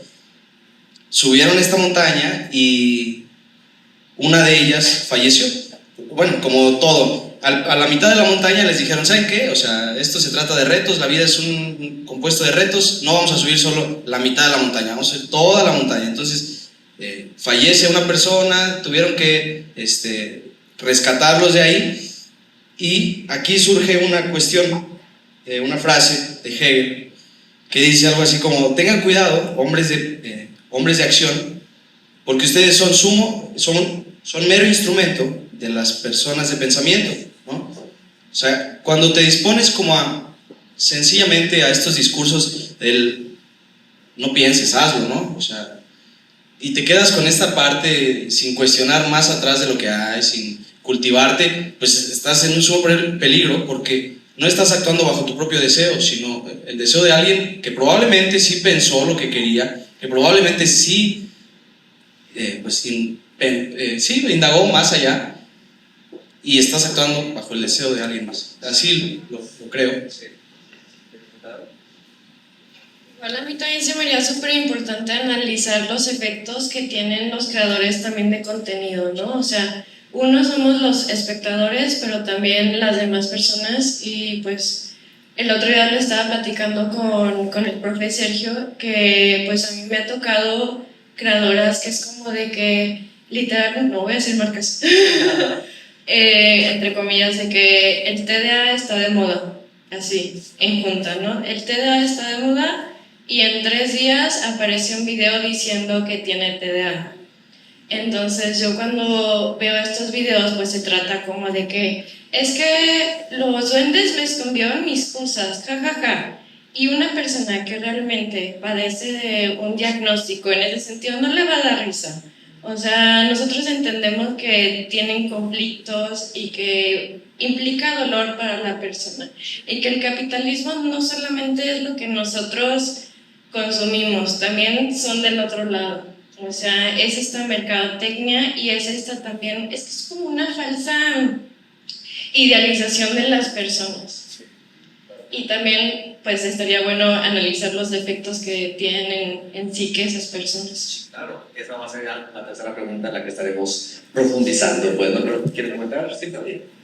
Subieron esta montaña y una de ellas falleció. Bueno, como todo, a la mitad de la montaña les dijeron, ¿saben qué? O sea, esto se trata de retos, la vida es un compuesto de retos, no vamos a subir solo la mitad de la montaña, vamos a subir toda la montaña. Entonces fallece una persona, tuvieron que rescatarlos de ahí, y aquí surge una cuestión, una frase de Hegel que dice algo así como, tengan cuidado, hombres de acción, porque ustedes son mero instrumento de las personas de pensamiento, ¿no? O sea, cuando te dispones como sencillamente a estos discursos del no pienses, hazlo, ¿no? O sea, y te quedas con esta parte sin cuestionar más atrás de lo que hay, sin cultivarte, pues estás en un súper peligro, porque no estás actuando bajo tu propio deseo, sino el deseo de alguien que probablemente sí pensó lo que quería, que probablemente sí, sí indagó más allá, y estás actuando bajo el deseo de alguien más. Así lo creo. Igual a mí también se me haría súper importante analizar los efectos que tienen los creadores también de contenido, ¿no? O sea, uno somos los espectadores, pero también las demás personas, y pues el otro día lo estaba platicando con el profe Sergio, que pues a mí me ha tocado creadoras que es como de que, literal, no voy a decir marcas, entre comillas, de que el TDA está de moda, así, en junta, ¿no? El TDA está de moda, y en 3 días aparece un video diciendo que tiene TDA. Entonces yo cuando veo estos videos, pues se trata como de que es que los duendes me escondieron mis cosas, jajaja. Y una persona que realmente padece de un diagnóstico en ese sentido no le va a dar risa. O sea, nosotros entendemos que tienen conflictos y que implica dolor para la persona. Y que el capitalismo no solamente es lo que nosotros consumimos, también son del otro lado. O sea, es esta mercadotecnia, y es esta también, es que es como una falsa idealización de las personas. Y también, pues estaría bueno analizar los defectos que tienen en sí que esas personas. Claro, esa va a ser la tercera pregunta en la que estaremos profundizando, pues, ¿no? Pero, ¿quieren comentar? Sí, también.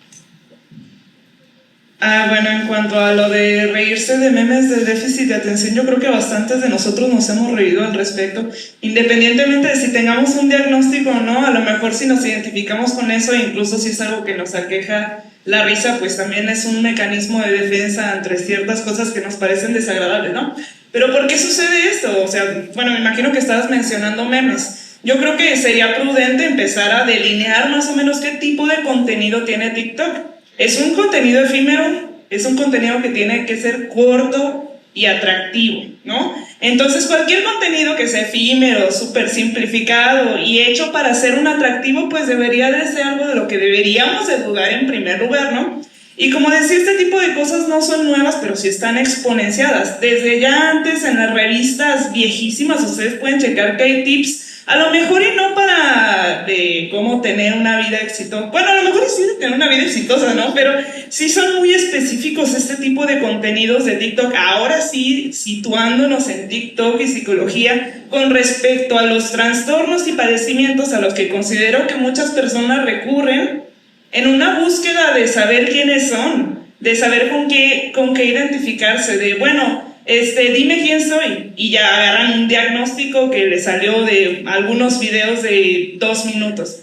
Bueno, en cuanto a lo de reírse de memes de déficit de atención, yo creo que bastantes de nosotros nos hemos reído al respecto, independientemente de si tengamos un diagnóstico o no. A lo mejor si nos identificamos con eso, incluso si es algo que nos aqueja, la risa pues también es un mecanismo de defensa entre ciertas cosas que nos parecen desagradables, ¿no? Pero ¿por qué sucede esto? O sea, bueno, me imagino que estabas mencionando memes. Yo creo que sería prudente empezar a delinear más o menos qué tipo de contenido tiene TikTok. Es un contenido efímero, es un contenido que tiene que ser corto y atractivo, ¿no? Entonces cualquier contenido que sea efímero, súper simplificado y hecho para ser un atractivo, pues debería de ser algo de lo que deberíamos de dudar en primer lugar, ¿no? Y como decía, este tipo de cosas no son nuevas, pero sí están exponenciadas. Desde ya antes en las revistas viejísimas ustedes pueden checar que hay tips, a lo mejor y no para de cómo tener una vida exitosa. Bueno, a lo mejor sí de tener una vida exitosa, ¿no? Pero sí son muy específicos este tipo de contenidos de TikTok. Ahora sí, situándonos en TikTok y psicología con respecto a los trastornos y padecimientos a los que considero que muchas personas recurren en una búsqueda de saber quiénes son, de saber con qué identificarse, de bueno, dime quién soy, y ya agarran un diagnóstico que le salió de algunos videos de 2 minutos.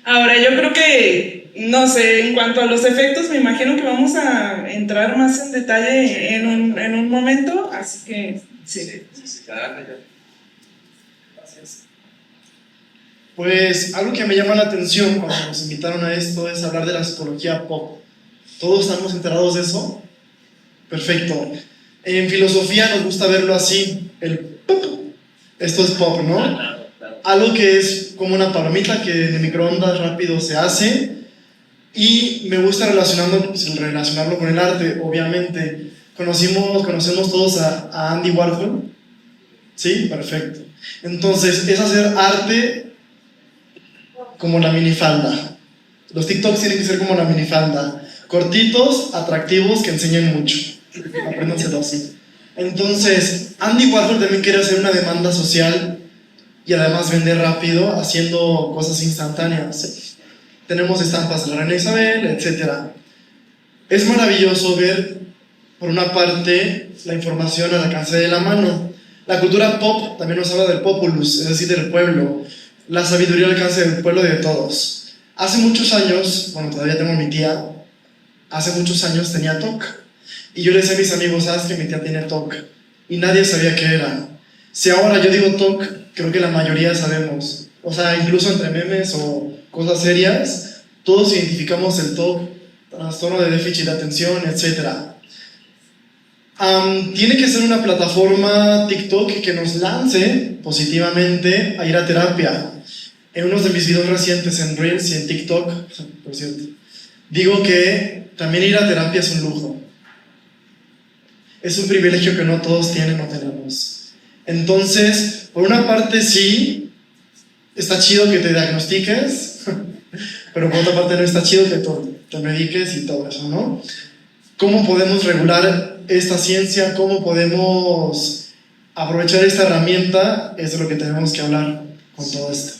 Ahora, yo creo que, no sé, en cuanto a los efectos, me imagino que vamos a entrar más en detalle en un momento, así que sí. Gracias. Pues algo que me llama la atención cuando nos invitaron a esto es hablar de la psicología pop. ¿Todos estamos enterados de eso? Perfecto. En filosofía nos gusta verlo así, el pop. Esto es pop, ¿no? Algo que es como una palomita que de microondas rápido se hace, y me gusta relacionarlo con el arte, obviamente. Conocemos todos a Andy Warhol. ¿Sí? Perfecto. Entonces, es hacer arte como la minifalda. Los TikToks tienen que ser como la minifalda. Cortitos, atractivos, que enseñen mucho. Apréndanselo así. Entonces, Andy Warhol también quiere hacer una demanda social y además vender rápido haciendo cosas instantáneas. Tenemos estampas de la reina Isabel, etc. Es maravilloso ver, por una parte, la información al alcance de la mano. La cultura pop también nos habla del populus, es decir, del pueblo. La sabiduría al alcance del pueblo y de todos. Hace muchos años, bueno, todavía tengo a mi tía, hace muchos años tenía TOC. Y yo le decía a mis amigos, ¿sabes que mi tía tiene TOC? Y nadie sabía qué era. Si ahora yo digo TOC, creo que la mayoría sabemos. O sea, incluso entre memes o cosas serias, todos identificamos el TOC, trastorno de déficit de atención, etc. Tiene que ser una plataforma TikTok que nos lance positivamente a ir a terapia. En uno de mis videos recientes en Reels y en TikTok, por cierto, digo que también ir a terapia es un lujo. Es un privilegio que no todos tienen o tenemos. Entonces, por una parte sí, está chido que te diagnostiques, pero por otra parte no está chido que te mediques y todo eso, ¿no? ¿Cómo podemos regular esta ciencia? ¿Cómo podemos aprovechar esta herramienta? Eso es lo que tenemos que hablar con todo esto.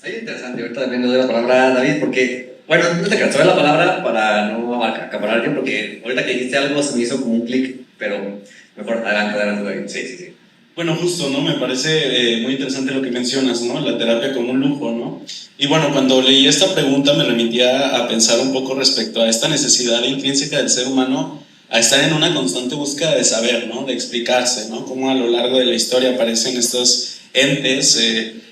Es interesante, ahorita también le doy la palabra a David, porque, bueno, no te doy la palabra para no acaparar tiempo, porque ahorita que dijiste algo se me hizo como un clic, pero mejor adelante, David. Sí. Bueno, justo, ¿no? Me parece muy interesante lo que mencionas, ¿no? La terapia como un lujo, ¿no? Y bueno, cuando leí esta pregunta me remitía a pensar un poco respecto a esta necesidad intrínseca del ser humano a estar en una constante búsqueda de saber, ¿no? De explicarse, ¿no? Cómo a lo largo de la historia aparecen estos entes,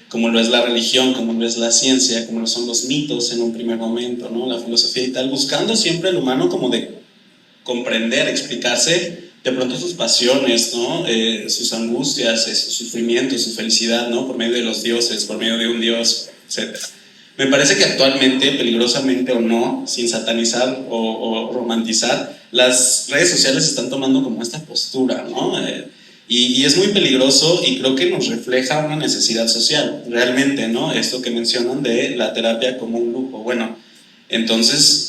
como lo es la religión, como lo es la ciencia, como lo son los mitos en un primer momento, ¿no? La filosofía y tal, buscando siempre el humano como de comprender, explicarse de pronto sus pasiones, ¿no? Sus angustias, sus sufrimientos, su felicidad, ¿no? Por medio de los dioses, por medio de un dios, etc. Me parece que actualmente, peligrosamente o no, sin satanizar o romantizar, las redes sociales están tomando como esta postura, ¿no? Y es muy peligroso y creo que nos refleja una necesidad social, realmente, ¿no? Esto que mencionan de la terapia como un lujo. Bueno, entonces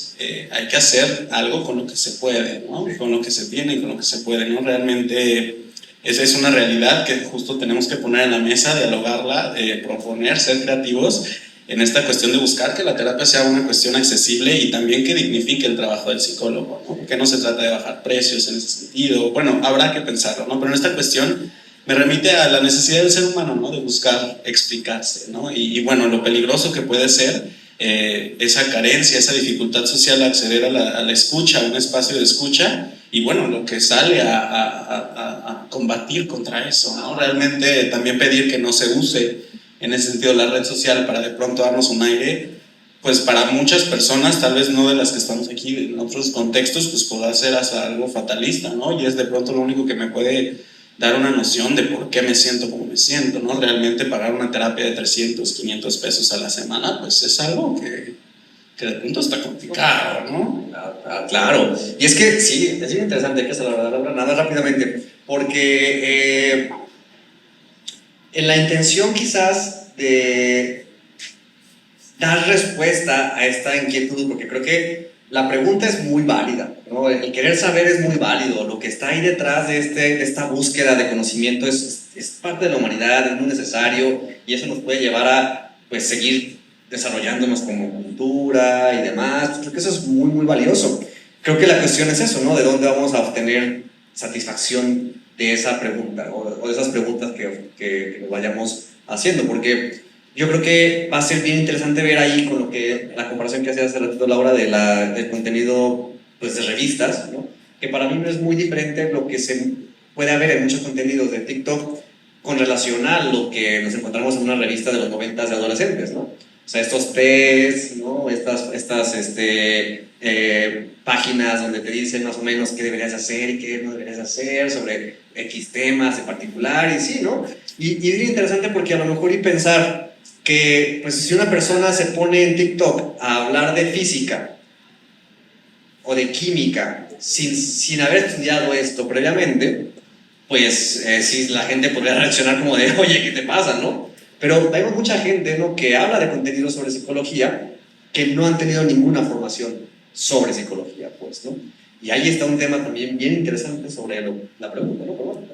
hay que hacer algo con lo que se puede, ¿no? Con lo que se tiene y con lo que se puede, ¿no? Realmente esa es una realidad que justo tenemos que poner en la mesa, dialogarla, proponer, ser creativos en esta cuestión de buscar que la terapia sea una cuestión accesible y también que dignifique el trabajo del psicólogo, ¿no? Porque no se trata de bajar precios en ese sentido. Bueno, habrá que pensarlo, ¿no? Pero en esta cuestión me remite a la necesidad del ser humano, ¿no? De buscar explicarse, ¿no? Y bueno, lo peligroso que puede ser esa carencia, esa dificultad social a acceder a la escucha, a un espacio de escucha, y bueno, lo que sale a combatir contra eso, ¿no? Realmente también pedir que no se use en ese sentido la red social para de pronto darnos un aire, pues para muchas personas, tal vez no de las que estamos aquí, en otros contextos, pues pueda ser hasta algo fatalista, ¿no? Y es de pronto lo único que me puede dar una noción de por qué me siento como me siento, ¿no? Realmente pagar una terapia de 300, 500 pesos a la semana, pues es algo que de pronto está complicado, ¿no? Claro. Y es que sí, es bien interesante que se la verdad nada rápidamente, porque en la intención quizás de dar respuesta a esta inquietud, porque creo que la pregunta es muy válida, ¿no? El querer saber es muy válido, lo que está ahí detrás de esta búsqueda de conocimiento es parte de la humanidad, es muy necesario, y eso nos puede llevar a pues, seguir desarrollándonos como cultura y demás. Creo que eso es muy, muy valioso. Creo que la cuestión es eso, ¿no? ¿De dónde vamos a obtener satisfacción de esa pregunta o de esas preguntas que nos vayamos haciendo? Porque yo creo que va a ser bien interesante ver ahí con lo que la comparación que hacía hace ratito Laura del contenido pues, de revistas, ¿no? Que para mí no es muy diferente lo que se puede haber en muchos contenidos de TikTok con relación a lo que nos encontramos en una revista de los 90s de adolescentes, ¿no? O sea, estos test, ¿no? Estas páginas donde te dicen más o menos qué deberías hacer y qué no deberías hacer sobre X temas en particular, y sí, ¿no? Y es interesante porque a lo mejor y pensar que pues, si una persona se pone en TikTok a hablar de física o de química sin haber estudiado esto previamente, pues sí, la gente podría reaccionar como de, oye, ¿qué te pasa, no? Pero hay mucha gente, ¿no?, que habla de contenido sobre psicología que no han tenido ninguna formación sobre psicología, pues, ¿no? Y ahí está un tema también bien interesante sobre la pregunta, ¿no? Pero bueno,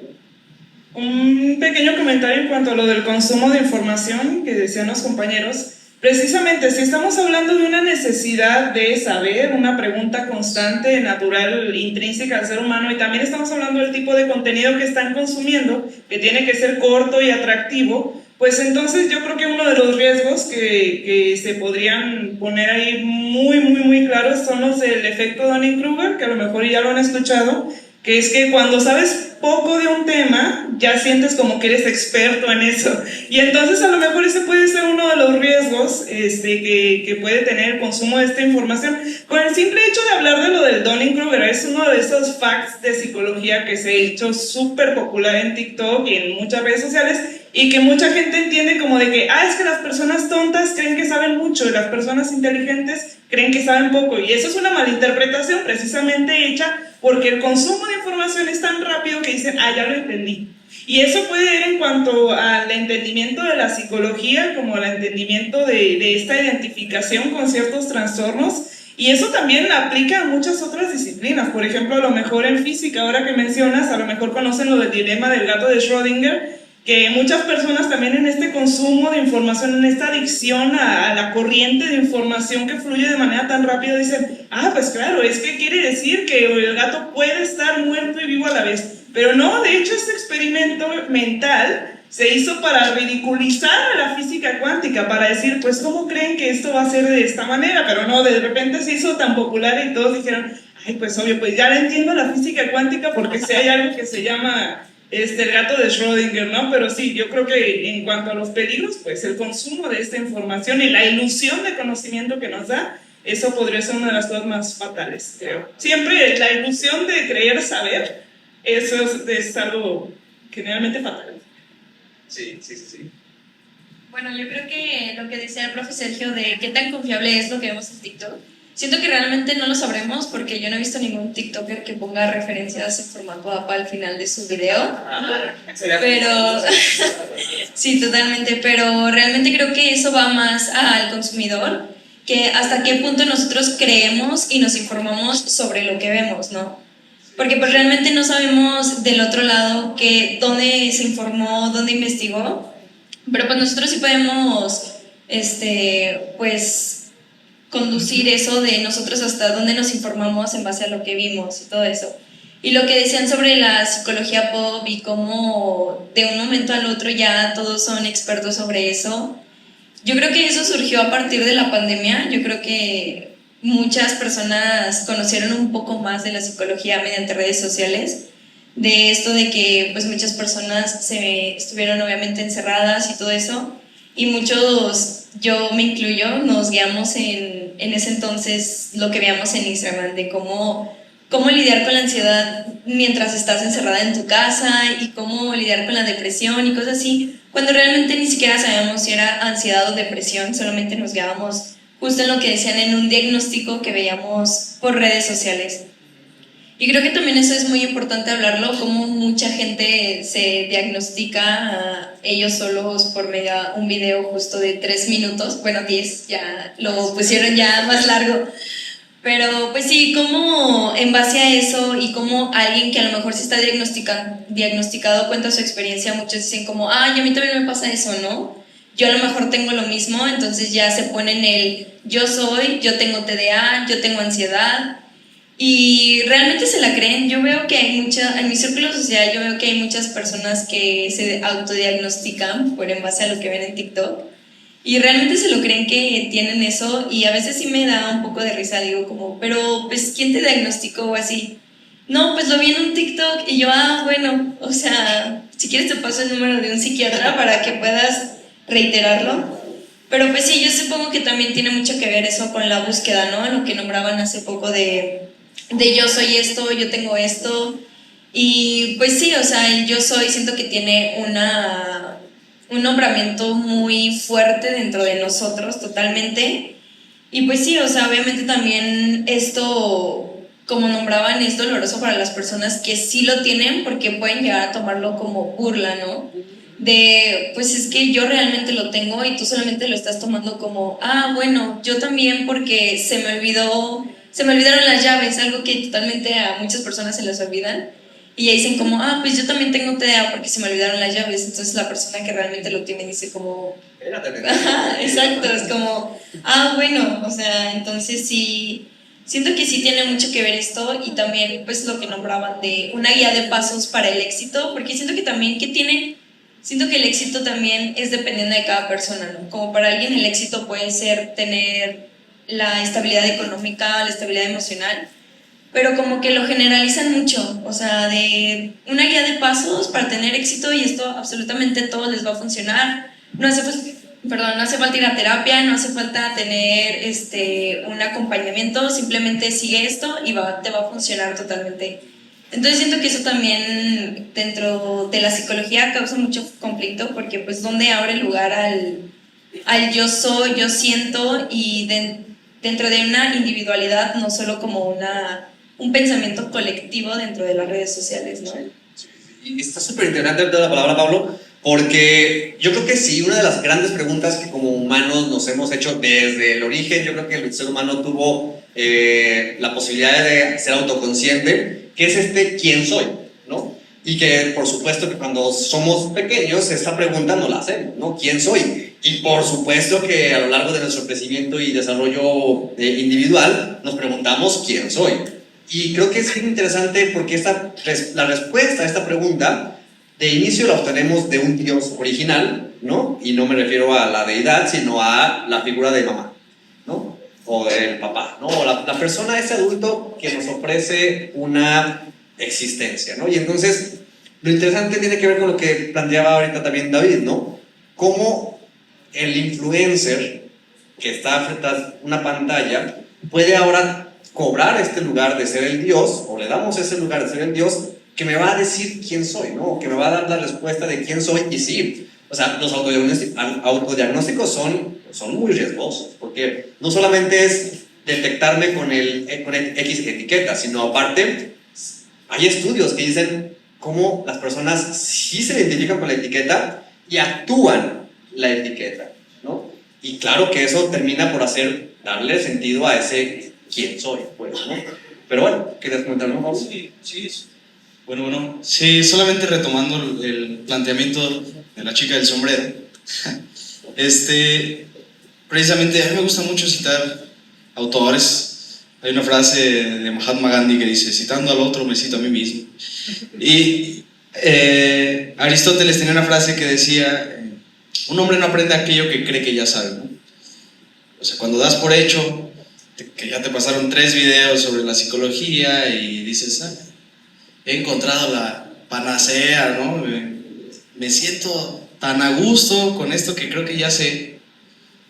Un pequeño comentario en cuanto a lo del consumo de información que decían los compañeros. Precisamente, si estamos hablando de una necesidad de saber, una pregunta constante, natural, intrínseca al ser humano, y también estamos hablando del tipo de contenido que están consumiendo, que tiene que ser corto y atractivo, pues entonces yo creo que uno de los riesgos que se podrían poner ahí muy, muy, muy claros son los del efecto Dunning-Kruger, que a lo mejor ya lo han escuchado, que es que cuando sabes poco de un tema, ya sientes como que eres experto en eso. Y entonces a lo mejor ese puede ser uno de los riesgos que puede tener el consumo de esta información. Con el simple hecho de hablar de lo del Dunning-Kruger, es uno de esos facts de psicología que se ha hecho súper popular en TikTok y en muchas redes sociales, y que mucha gente entiende como de que, es que las personas tontas creen que saben mucho y las personas inteligentes creen que saben poco. Y eso es una malinterpretación precisamente hecha porque el consumo de información es tan rápido que dicen, ya lo entendí. Y eso puede ir en cuanto al entendimiento de la psicología, como al entendimiento de esta identificación con ciertos trastornos. Y eso también aplica a muchas otras disciplinas. Por ejemplo, a lo mejor en física, ahora que mencionas, a lo mejor conocen lo del dilema del gato de Schrödinger, que muchas personas también en este consumo de información, en esta adicción a la corriente de información que fluye de manera tan rápida, dicen, pues claro, es que quiere decir que el gato puede estar muerto y vivo a la vez. Pero no, de hecho este experimento mental se hizo para ridiculizar a la física cuántica, para decir, pues ¿cómo creen que esto va a ser de esta manera? Pero no, de repente se hizo tan popular y todos dijeron, pues obvio, pues ya la entiendo la física cuántica porque si hay algo que se llama el gato de Schrödinger, ¿no? Pero sí, yo creo que en cuanto a los peligros, pues el consumo de esta información y la ilusión de conocimiento que nos da, eso podría ser una de las cosas más fatales, creo. Siempre la ilusión de creer saber, eso es algo generalmente fatal. sí. Bueno, yo creo que lo que decía el profe Sergio de qué tan confiable es lo que vemos en TikTok, siento que realmente no lo sabremos porque yo no he visto ningún TikToker que ponga referencias en formato APA al final de su video. Pero, sí, totalmente, pero realmente creo que eso va más al consumidor, que hasta qué punto nosotros creemos y nos informamos sobre lo que vemos, ¿no? Porque pues realmente no sabemos del otro lado dónde se informó, dónde investigó, pero pues nosotros sí podemos, pues conducir eso de nosotros hasta dónde nos informamos en base a lo que vimos y todo eso. Y lo que decían sobre la psicología pop y cómo de un momento al otro ya todos son expertos sobre eso, yo creo que eso surgió a partir de la pandemia. Yo creo que muchas personas conocieron un poco más de la psicología mediante redes sociales, de esto de que pues muchas personas se estuvieron obviamente encerradas y todo eso, y muchos, yo me incluyo, nos guiamos en ese entonces lo que veíamos en Instagram, de cómo lidiar con la ansiedad mientras estás encerrada en tu casa y cómo lidiar con la depresión y cosas así, cuando realmente ni siquiera sabíamos si era ansiedad o depresión, solamente nos guiábamos justo en lo que decían en un diagnóstico que veíamos por redes sociales. Y creo que también eso es muy importante hablarlo, como mucha gente se diagnostica a ellos solos por medio de un video justo de 3 minutos, bueno, 10, ya lo pusieron ya más largo. Pero pues sí, como en base a eso y como alguien que a lo mejor sí está diagnosticado cuenta su experiencia, muchos dicen como, ay, a mí también me pasa eso, ¿no? Yo a lo mejor tengo lo mismo, entonces ya se ponen yo tengo TDA, yo tengo ansiedad, y realmente se la creen. Yo veo que hay en mi círculo social, yo veo que hay muchas personas que se autodiagnostican por en base a lo que ven en TikTok. Y realmente se lo creen que tienen eso, y a veces sí me da un poco de risa, digo como, pero pues ¿quién te diagnosticó o así? No, pues lo vi en un TikTok y yo, bueno, o sea, si quieres te paso el número de un psiquiatra para que puedas reiterarlo. Pero pues sí, yo supongo que también tiene mucho que ver eso con la búsqueda, ¿no? Lo que nombraban hace poco de yo soy esto, yo tengo esto. Y pues sí, o sea, el yo soy siento que tiene un nombramiento muy fuerte dentro de nosotros totalmente. Y pues sí, o sea, obviamente también esto, como nombraban, es doloroso para las personas que sí lo tienen, porque pueden llegar a tomarlo como burla, ¿no? De, pues es que yo realmente lo tengo y tú solamente lo estás tomando como, bueno, yo también porque se me olvidaron las llaves, algo que totalmente a muchas personas se les olvidan. Y ya dicen como, pues yo también tengo TDA porque se me olvidaron las llaves. Entonces la persona que realmente lo tiene dice como... Ajá, exacto, es como, bueno, o sea, entonces sí, siento que sí tiene mucho que ver esto, y también pues lo que nombraban de una guía de pasos para el éxito, porque siento que también siento que el éxito también es dependiendo de cada persona, ¿no? Como para alguien el éxito puede ser tener la estabilidad económica, la estabilidad emocional, pero como que lo generalizan mucho, o sea, de una guía de pasos para tener éxito y esto absolutamente todo les va a funcionar. No hace falta ir a terapia, no hace falta tener un acompañamiento, simplemente sigue esto y te va a funcionar totalmente. Entonces siento que eso también dentro de la psicología causa mucho conflicto, porque pues donde abre lugar al yo soy, yo siento, y dentro de una individualidad, no solo como un pensamiento colectivo dentro de las redes sociales, ¿no? Y está súper interesante la palabra, Pablo, porque yo creo que sí, una de las grandes preguntas que como humanos nos hemos hecho desde el origen, yo creo que el ser humano tuvo la posibilidad de ser autoconsciente, que es ¿quién soy? ¿No? Y que por supuesto que cuando somos pequeños esta pregunta no la hacemos, ¿no? ¿Quién soy? Y por supuesto que a lo largo de nuestro crecimiento y desarrollo individual nos preguntamos ¿quién soy? Y creo que es bien interesante porque la respuesta a esta pregunta de inicio la obtenemos de un Dios original, ¿no? Y no me refiero a la deidad, sino a la figura de mamá, ¿no? O del papá, ¿no? O la persona, ese adulto que nos ofrece una existencia, ¿no? Y entonces, lo interesante tiene que ver con lo que planteaba ahorita también David, ¿no? Cómo el influencer que está frente a una pantalla puede ahora cobrar este lugar de ser el Dios, o le damos ese lugar de ser el Dios, que me va a decir quién soy, ¿no? Que me va a dar la respuesta de quién soy. Y sí, o sea, los autodiagnósticos son muy riesgosos, porque no solamente es detectarme con X etiqueta, sino aparte hay estudios que dicen cómo las personas sí se identifican con la etiqueta y actúan la etiqueta, ¿no? Y claro que eso termina por darle sentido a ese quién soy, pues, ¿no? Pero bueno, ¿quieres comentarlo, Pablo? Sí. Bueno, sí, solamente retomando el planteamiento de la chica del sombrero. Precisamente a mí me gusta mucho citar autores. Hay una frase de Mahatma Gandhi que dice: citando al otro me cito a mí mismo. Y Aristóteles tenía una frase que decía: un hombre no aprende aquello que cree que ya sabe, ¿no? O sea, cuando das por hecho que ya te pasaron 3 videos sobre la psicología y dices, he encontrado la panacea, ¿no? Me siento tan a gusto con esto que creo que ya sé.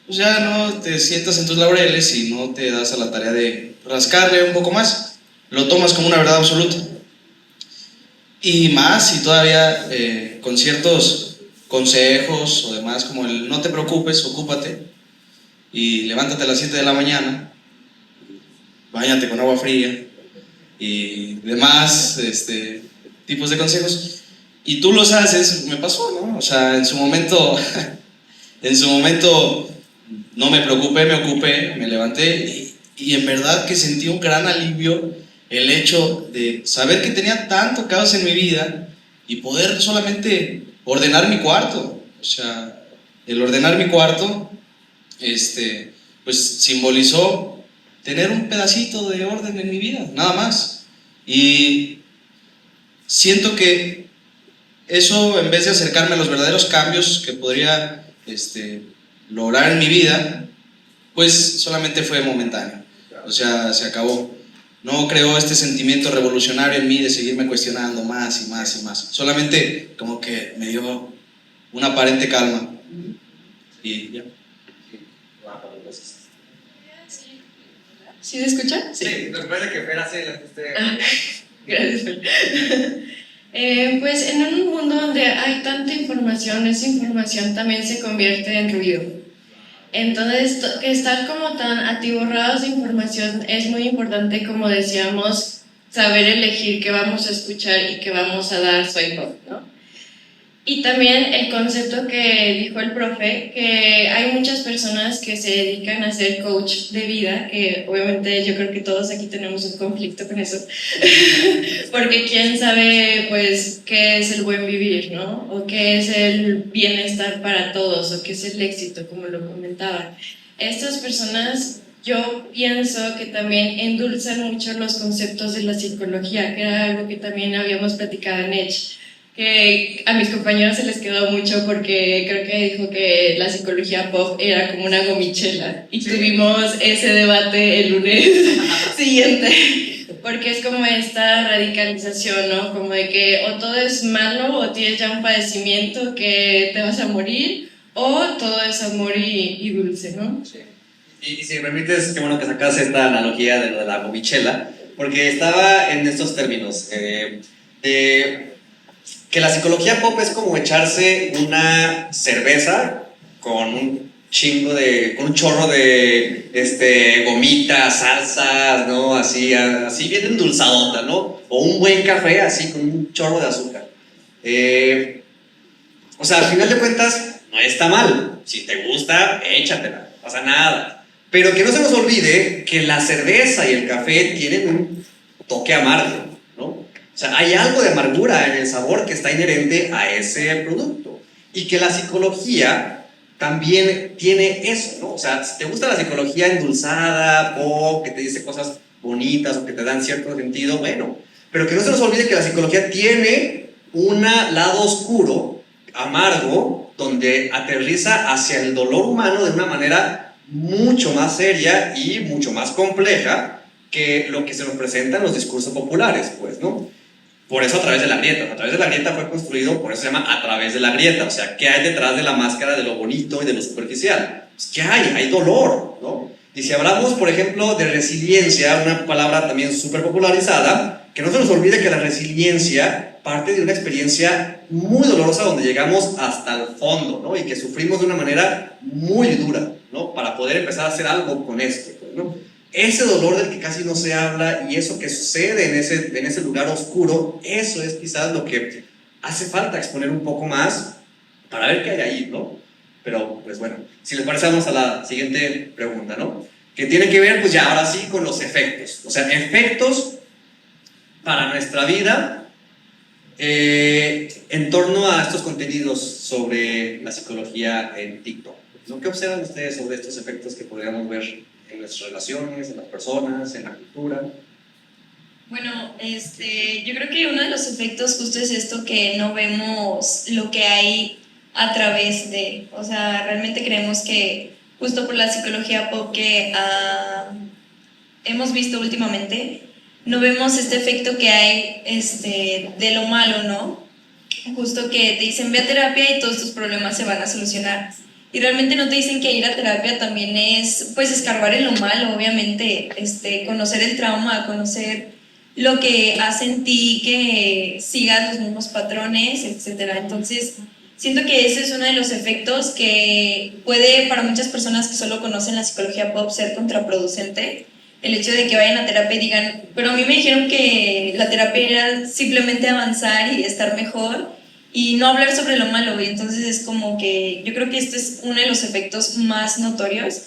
Pues ya no te sientas en tus laureles y no te das a la tarea de rascarle un poco más. Lo tomas como una verdad absoluta. Y más si todavía con ciertos consejos o demás, como el no te preocupes, ocúpate y levántate a las 7 de la mañana, báñate con agua fría y demás tipos de consejos. Y tú los haces, me pasó, ¿no? O sea, en su momento no me preocupé, me ocupé, me levanté y en verdad que sentí un gran alivio el hecho de saber que tenía tanto caos en mi vida y poder solamente ordenar mi cuarto. O sea, el ordenar mi cuarto, pues simbolizó tener un pedacito de orden en mi vida, nada más. Y siento que eso, en vez de acercarme a los verdaderos cambios que podría lograr en mi vida, pues solamente fue momentáneo. O sea, se acabó. No creó este sentimiento revolucionario en mí de seguirme cuestionando más y más y más. Solamente como que me dio una aparente calma. Y ya. ¿Sí se escucha? Sí, después de que Fer hace Gracias, Fer. Pues en un mundo donde hay tanta información, esa información también se convierte en ruido. Entonces, estar como tan atiborrados de información es muy importante, como decíamos, saber elegir qué vamos a escuchar y qué vamos a dar swipe up, ¿no? Y también el concepto que dijo el profe, que hay muchas personas que se dedican a ser coach de vida, que obviamente yo creo que todos aquí tenemos un conflicto con eso, porque quién sabe pues qué es el buen vivir, ¿no? O qué es el bienestar para todos, o qué es el éxito, como lo comentaban. Estas personas, yo pienso que también endulzan mucho los conceptos de la psicología, que era algo que también habíamos platicado en Edge, que a mis compañeros se les quedó mucho porque creo que dijo que la psicología pop era como una gomichela y tuvimos ese debate el lunes siguiente, porque es como esta radicalización, ¿no? Como de que o todo es malo o tienes ya un padecimiento que te vas a morir, o todo es amor y dulce, ¿no? Sí. Y si me permites, qué bueno que sacas esta analogía de lo de la gomichela, porque estaba en estos términos, que la psicología pop es como echarse una cerveza con un chorro de gomitas, salsas, ¿no? Así bien endulzadota, ¿no? O un buen café así con un chorro de azúcar. O sea, al final de cuentas, no está mal. Si te gusta, échatela, no pasa nada. Pero que no se nos olvide que la cerveza y el café tienen un toque amargo, ¿no? O sea, hay algo de amargura en el sabor que está inherente a ese producto. Y que la psicología también tiene eso, ¿no? O sea, si te gusta la psicología endulzada, pop, que te dice cosas bonitas o que te dan cierto sentido, bueno. Pero que no se nos olvide que la psicología tiene un lado oscuro, amargo, donde aterriza hacia el dolor humano de una manera mucho más seria y mucho más compleja que lo que se nos presenta en los discursos populares, pues, ¿no? Por eso a través de la grieta. A través de la grieta fue construido, por eso se llama a través de la grieta. O sea, ¿qué hay detrás de la máscara de lo bonito y de lo superficial? Pues, ¿qué hay? Hay dolor, ¿no? Y si hablamos, por ejemplo, de resiliencia, una palabra también súper popularizada, que no se nos olvide que la resiliencia parte de una experiencia muy dolorosa donde llegamos hasta el fondo, ¿no? Y que sufrimos de una manera muy dura, ¿no? Para poder empezar a hacer algo con esto, ¿no? Ese dolor del que casi no se habla y eso que sucede en ese lugar oscuro, eso es quizás lo que hace falta exponer un poco más para ver qué hay ahí, ¿no? Pero, pues bueno, si les parece, vamos a la siguiente pregunta, ¿no? Que tiene que ver, pues ya ahora sí, con los efectos. O sea, efectos para nuestra vida en torno a estos contenidos sobre la psicología en TikTok, ¿no? ¿Qué observan ustedes sobre estos efectos que podríamos ver en nuestras relaciones, en las personas, en la cultura? Bueno, yo creo que uno de los efectos justo es esto, que no vemos lo que hay a través de, o sea, realmente creemos que justo por la psicología pop que hemos visto últimamente, no vemos este efecto que hay de lo malo, ¿no? Justo que te dicen ve a terapia y todos tus problemas se van a solucionar. Y realmente no te dicen que ir a terapia también es, pues, escarbar en lo malo, obviamente, conocer el trauma, conocer lo que hace en ti que sigas los mismos patrones, etc. Entonces, siento que ese es uno de los efectos que puede, para muchas personas que solo conocen la psicología pop, ser contraproducente, el hecho de que vayan a terapia y digan, pero a mí me dijeron que la terapia era simplemente avanzar y estar mejor y no hablar sobre lo malo, y entonces es como que yo creo que este es uno de los efectos más notorios.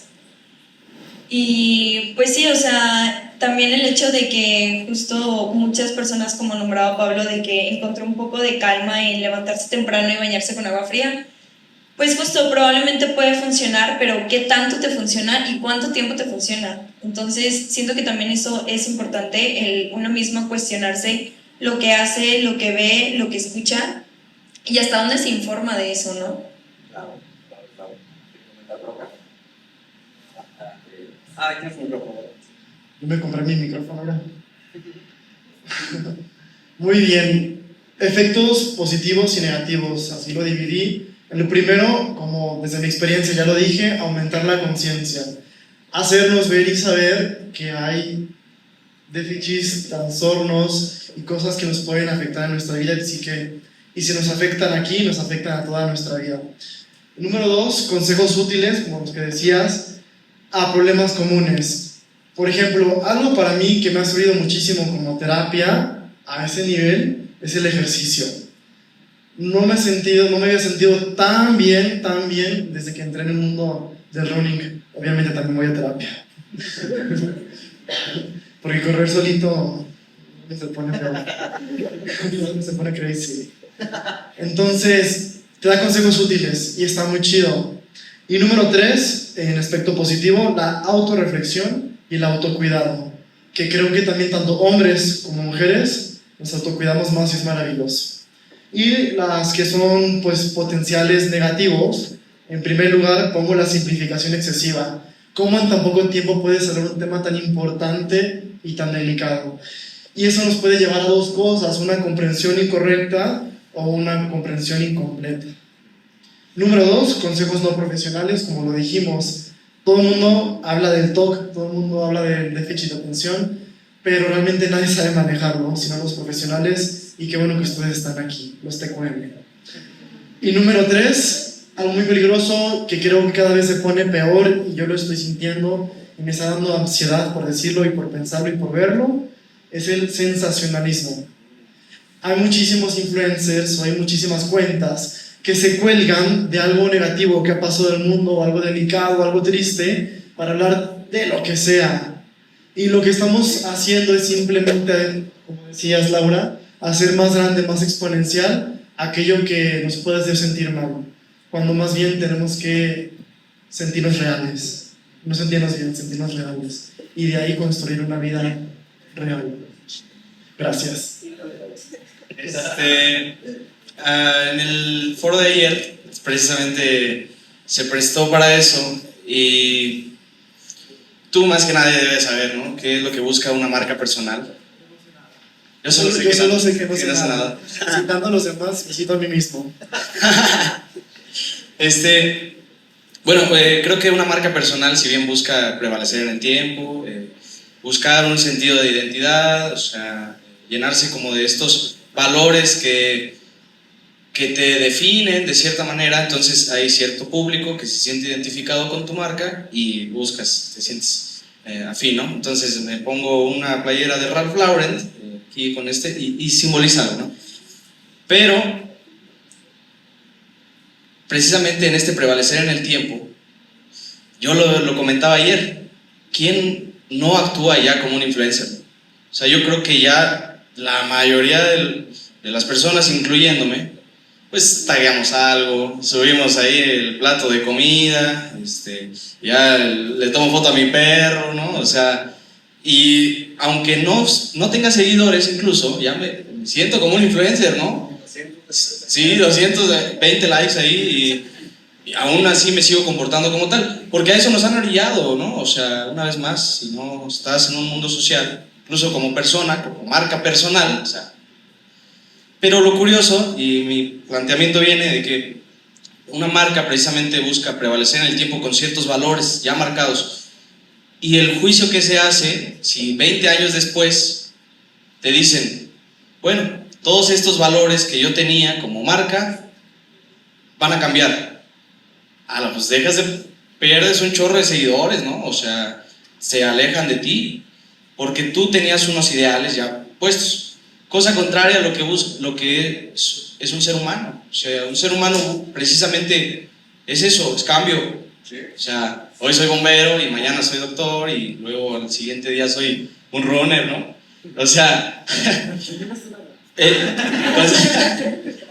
Y pues sí, o sea, también el hecho de que justo muchas personas, como nombraba Pablo, de que encontró un poco de calma en levantarse temprano y bañarse con agua fría, pues justo probablemente puede funcionar, pero ¿qué tanto te funciona y cuánto tiempo te funciona? Entonces siento que también eso es importante, el uno mismo cuestionarse lo que hace, lo que ve, lo que escucha y hasta dónde se informa de eso, ¿no? Claro. Ah, ¿tienes un micrófono? Yo me compré mi micrófono ahora. Muy bien. Efectos positivos y negativos, así lo dividí. El primero, como desde mi experiencia ya lo dije, aumentar la conciencia. Hacernos ver y saber que hay déficits, trastornos y cosas que nos pueden afectar en nuestra vida y si nos afectan aquí, nos afectan a toda nuestra vida. Número 2, consejos útiles, como los que decías, a problemas comunes. Por ejemplo, algo para mí que me ha servido muchísimo como terapia a ese nivel es el ejercicio. No me había sentido tan bien desde que entré en el mundo del running. Obviamente también voy a terapia. Porque correr solito se pone feo. Se pone crazy. Entonces, te da consejos útiles y está muy chido. Y número 3, en aspecto positivo, la autorreflexión y el autocuidado. Que creo que también tanto hombres como mujeres nos autocuidamos más y es maravilloso. Y las que son pues potenciales negativos, en primer lugar pongo la simplificación excesiva. ¿Cómo en tan poco tiempo puedes hablar un tema tan importante y tan delicado? Y eso nos puede llevar a dos cosas, una comprensión incorrecta o una comprensión incompleta. Número 2, consejos no profesionales, como lo dijimos. Todo el mundo habla del TOC, todo el mundo habla del déficit de atención, pero realmente nadie sabe manejarlo, sino los profesionales, y qué bueno que ustedes están aquí, los TQM. Y número 3, algo muy peligroso que creo que cada vez se pone peor, y yo lo estoy sintiendo, y me está dando ansiedad por decirlo, y por pensarlo, y por verlo, es el sensacionalismo. Hay muchísimos influencers, o hay muchísimas cuentas, que se cuelgan de algo negativo que ha pasado en el mundo, o algo delicado, o algo triste, para hablar de lo que sea. Y lo que estamos haciendo es simplemente, como decías Laura, hacer más grande, más exponencial aquello que nos puede hacer sentir mal, cuando más bien tenemos que sentirnos reales, no sentirnos bien, sentirnos reales, y de ahí construir una vida real. Gracias. En el foro de ayer, precisamente se prestó para eso, y tú más que nadie debes saber, ¿no? ¿Qué es lo que busca una marca personal? Yo solo sé que no sé nada. Citando a los demás, me cito a mí mismo. Bueno, creo que una marca personal, si bien busca prevalecer en el tiempo, buscar un sentido de identidad, o sea, llenarse como de estos valores que te definen de cierta manera, entonces hay cierto público que se siente identificado con tu marca y buscas, te sientes afín, ¿no? Entonces me pongo una playera de Ralph Lauren aquí con y simboliza algo, ¿no? Pero precisamente en este prevalecer en el tiempo, yo lo comentaba ayer, ¿quién no actúa ya como un influencer? O sea, yo creo que ya la mayoría de las personas, incluyéndome, pues tagueamos algo, subimos ahí el plato de comida, ya le tomo foto a mi perro, ¿no? O sea, y aunque no tenga seguidores incluso, ya me siento como un influencer, ¿no? Sí, 220 likes ahí y aún así me sigo comportando como tal, porque a eso nos han orillado, ¿no? O sea, una vez más, si no estás en un mundo social, incluso como persona, como marca personal, o sea. Pero lo curioso, y mi planteamiento viene de que una marca precisamente busca prevalecer en el tiempo con ciertos valores ya marcados, y el juicio que se hace, si 20 años después te dicen, bueno, todos estos valores que yo tenía como marca van a cambiar, pues pierdes un chorro de seguidores, ¿no? O sea, se alejan de ti porque tú tenías unos ideales ya puestos. Cosa contraria a lo que es un ser humano. O sea, un ser humano precisamente es eso, es cambio. Sí. O sea, hoy soy bombero y mañana soy doctor y luego al siguiente día soy un runner, ¿no? O sea,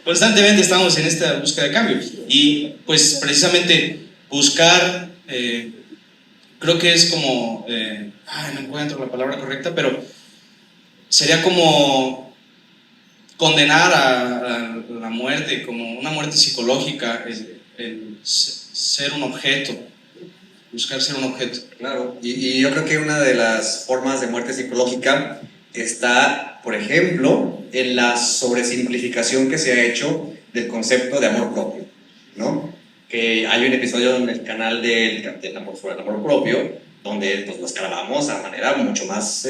constantemente estamos en esta búsqueda de cambio. Y pues precisamente buscar, creo que es como, no encuentro la palabra correcta, pero sería como condenar a la muerte, como una muerte psicológica, el ser un objeto, buscar ser un objeto. Claro, y yo creo que una de las formas de muerte psicológica está, por ejemplo, en la sobresimplificación que se ha hecho del concepto de amor propio, ¿no? Que hay un episodio en el canal del amor sobre el amor propio, donde pues, lo escalamos a manera mucho más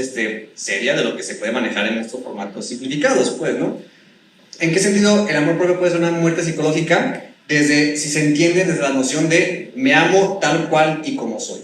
seria de lo que se puede manejar en estos formatos simplificados, pues, ¿no? ¿En qué sentido el amor propio puede ser una muerte psicológica? Si se entiende desde la noción de me amo tal cual y como soy.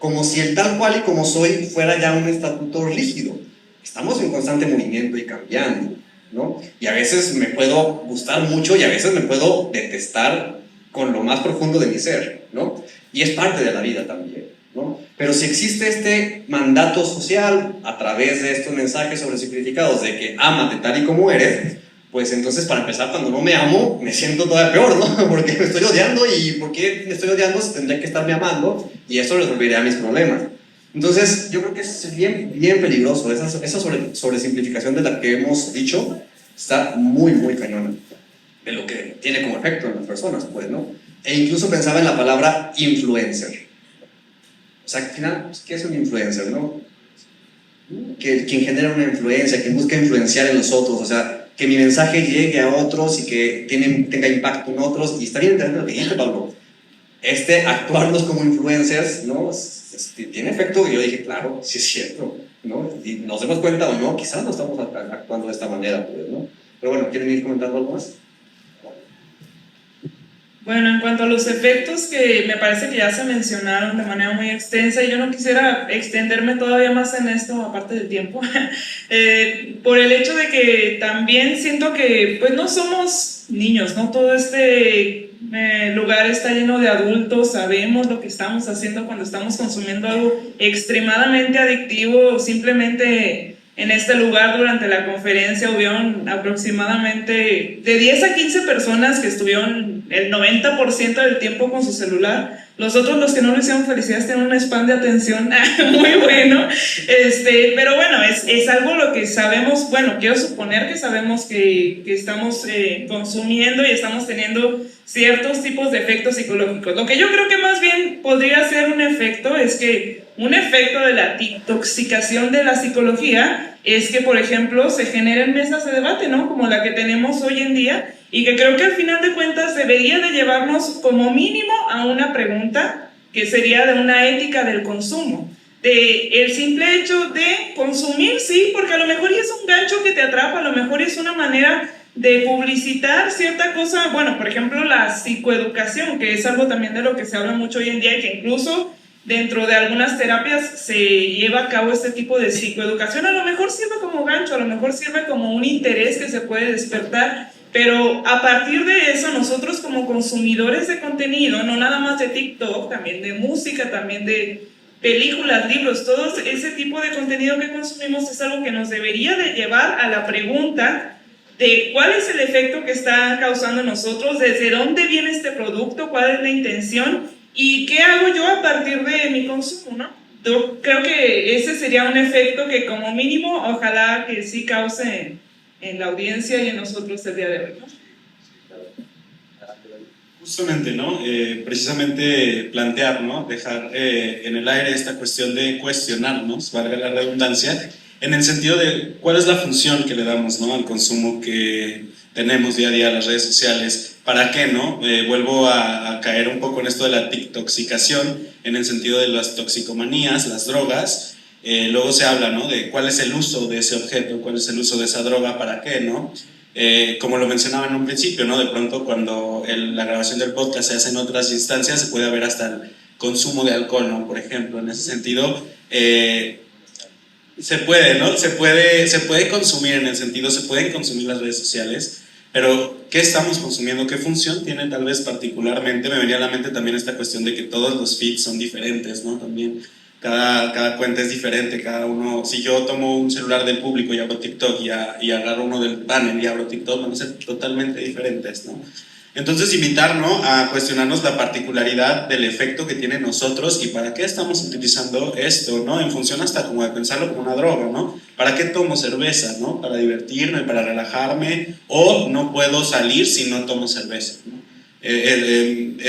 Como si el tal cual y como soy fuera ya un estatuto rígido. Estamos en constante movimiento y cambiando, ¿no? Y a veces me puedo gustar mucho y a veces me puedo detestar con lo más profundo de mi ser, ¿no? Y es parte de la vida también, ¿no? Pero si existe este mandato social a través de estos mensajes sobresimplificados de que ámate tal y como eres, pues entonces para empezar cuando no me amo me siento todavía peor, ¿no? Porque me estoy odiando y ¿por qué me estoy odiando si tendría que estarme amando? Y eso resolvería mis problemas. Entonces yo creo que es bien, bien peligroso, esa sobresimplificación de la que hemos dicho está muy, muy cañona de lo que tiene como efecto en las personas, pues, ¿no? E incluso pensaba en la palabra influencer. O sea, al final, pues, ¿qué es un influencer, no? Quien genera una influencia, quien busca influenciar en los otros, o sea, que mi mensaje llegue a otros y que tenga impacto en otros. Y está bien interesante lo que dijiste, Pablo. Actuarnos como influencers, ¿no? Tiene efecto. Y yo dije, claro, sí es cierto, ¿no? Y nos demos cuenta o no, quizás no estamos actuando de esta manera, pues, ¿no? Pero bueno, ¿quieren ir comentando algo más? Bueno, en cuanto a los efectos que me parece que ya se mencionaron de manera muy extensa, y yo no quisiera extenderme todavía más en esto, aparte del tiempo, por el hecho de que también siento que pues no somos niños, ¿no? Todo este lugar está lleno de adultos, sabemos lo que estamos haciendo cuando estamos consumiendo algo extremadamente adictivo. Simplemente en este lugar durante la conferencia hubieron aproximadamente de 10 a 15 personas que estuvieron el 90% del tiempo con su celular. Los otros, los que no lo hicieron, felicidades, tienen un span de atención muy bueno. Pero bueno, es algo lo que sabemos, bueno, quiero suponer que sabemos que estamos consumiendo y estamos teniendo ciertos tipos de efectos psicológicos. Lo que yo creo que más bien podría ser un efecto es que un efecto de la intoxicación de la psicología es que, por ejemplo, se generen mesas de debate, ¿no? Como la que tenemos hoy en día, y que creo que al final de cuentas debería de llevarnos como mínimo a una pregunta que sería de una ética del consumo. De el simple hecho de consumir, sí, porque a lo mejor es un gancho que te atrapa, a lo mejor es una manera de publicitar cierta cosa. Bueno, por ejemplo, la psicoeducación, que es algo también de lo que se habla mucho hoy en día y que incluso dentro de algunas terapias se lleva a cabo este tipo de psicoeducación. A lo mejor sirve como gancho, a lo mejor sirve como un interés que se puede despertar, pero a partir de eso nosotros como consumidores de contenido, no nada más de TikTok, también de música, también de películas, libros, todo ese tipo de contenido que consumimos es algo que nos debería de llevar a la pregunta de cuál es el efecto que está causando en nosotros, desde dónde viene este producto, cuál es la intención y qué hago yo a partir de mi consumo, ¿no? Yo creo que ese sería un efecto que como mínimo ojalá que sí cause en la audiencia y en nosotros el día de hoy, ¿no? Justamente, ¿no? Precisamente plantear, ¿no? Dejar en el aire esta cuestión de cuestionarnos, valga la redundancia, en el sentido de cuál es la función que le damos, ¿no? Al consumo que tenemos día a día en las redes sociales. ¿Para qué, no? Vuelvo a caer un poco en esto de la TikToxicación, en el sentido de las toxicomanías, las drogas. Luego se habla, ¿no? De cuál es el uso de ese objeto, cuál es el uso de esa droga, para qué, ¿no? Como lo mencionaba en un principio, ¿no? De pronto cuando la grabación del podcast se hace en otras instancias, se puede haber hasta el consumo de alcohol, ¿no? Por ejemplo, en ese sentido, Se puede, ¿no? Se puede consumir en el sentido, se pueden consumir las redes sociales, pero ¿qué estamos consumiendo? ¿Qué función tiene tal vez particularmente? Me venía a la mente también esta cuestión de que todos los feeds son diferentes, ¿no? También cada cuenta es diferente, cada uno, si yo tomo un celular del público y abro TikTok y agarro uno del panel y abro TikTok, van a ser totalmente diferentes, ¿no? Entonces invitarnos a cuestionarnos la particularidad del efecto que tiene en nosotros y para qué estamos utilizando esto, ¿no? En función hasta como de pensarlo como una droga, ¿no? ¿Para qué tomo cerveza, ¿no? Para divertirme, para relajarme, o no puedo salir si no tomo cerveza, ¿no?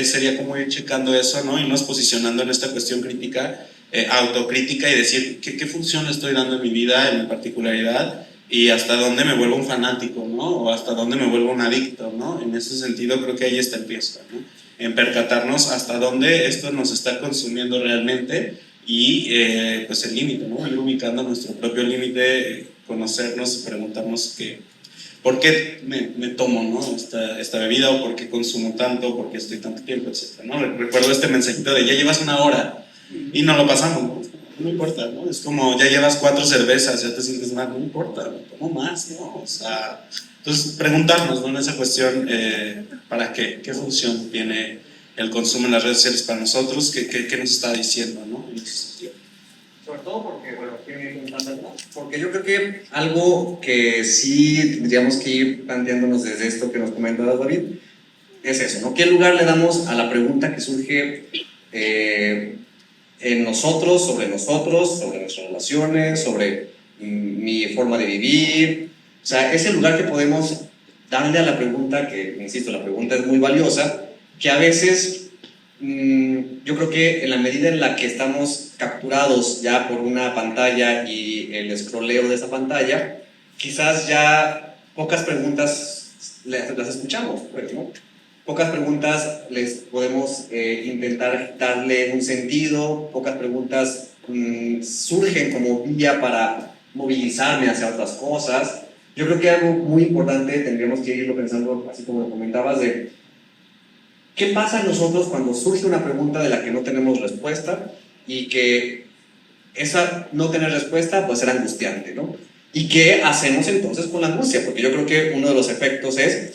Sería como ir checando eso, ¿no? Irnos posicionando en esta cuestión crítica, autocrítica y decir ¿qué función le estoy dando en mi vida, en mi particularidad? Y hasta dónde me vuelvo un fanático, ¿no? O hasta dónde me vuelvo un adicto, ¿no? En ese sentido creo que ahí está el riesgo, ¿no? En percatarnos hasta dónde esto nos está consumiendo realmente y pues el límite, ¿no? Ir ubicando nuestro propio límite, conocernos y preguntarnos por qué me tomo, ¿no? esta bebida, o por qué consumo tanto, o por qué estoy tanto tiempo, etc., ¿no? Recuerdo este mensajito de ya llevas 1 hora y no lo pasamos, ¿no? No importa, ¿no? Es como ya llevas 4 cervezas, ya te sientes mal, no importa, no tomo más, ¿no? O sea, entonces preguntarnos, ¿no? En esa cuestión, ¿para qué? ¿Qué función tiene el consumo en las redes sociales para nosotros? ¿Qué nos está diciendo, ¿no? En ese sentido. Sobre todo porque, bueno, porque yo creo que algo que sí tendríamos que ir planteándonos desde esto que nos comenta David es eso, ¿no? ¿Qué lugar le damos a la pregunta que surge en nosotros, sobre nuestras relaciones, sobre mi forma de vivir? O sea, ese lugar que podemos darle a la pregunta, que, insisto, la pregunta es muy valiosa, que a veces yo creo que en la medida en la que estamos capturados ya por una pantalla y el scrolleo de esa pantalla, quizás ya pocas preguntas las escuchamos, ¿no? Pocas preguntas les podemos intentar darle un sentido, pocas preguntas surgen como vía para movilizarme hacia otras cosas. Yo creo que algo muy importante tendríamos que irlo pensando, así como lo comentabas, de ¿qué pasa en nosotros cuando surge una pregunta de la que no tenemos respuesta y que esa no tener respuesta puede ser angustiante, ¿no? ¿Y qué hacemos entonces con la angustia? Porque yo creo que uno de los efectos es,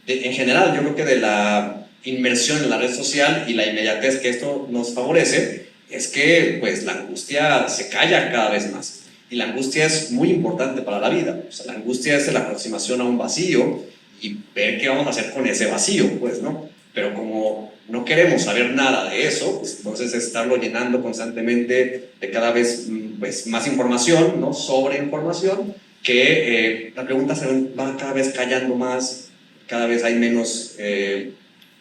en general, yo creo que de la inmersión en la red social y la inmediatez que esto nos favorece, es que pues la angustia se calla cada vez más. Y la angustia es muy importante para la vida. O sea, la angustia es la aproximación a un vacío y ver qué vamos a hacer con ese vacío, pues, ¿no? Pero como no queremos saber nada de eso, pues entonces es estarlo llenando constantemente de cada vez pues, más información, ¿no? Sobre información, que la pregunta se va cada vez callando más, cada vez hay menos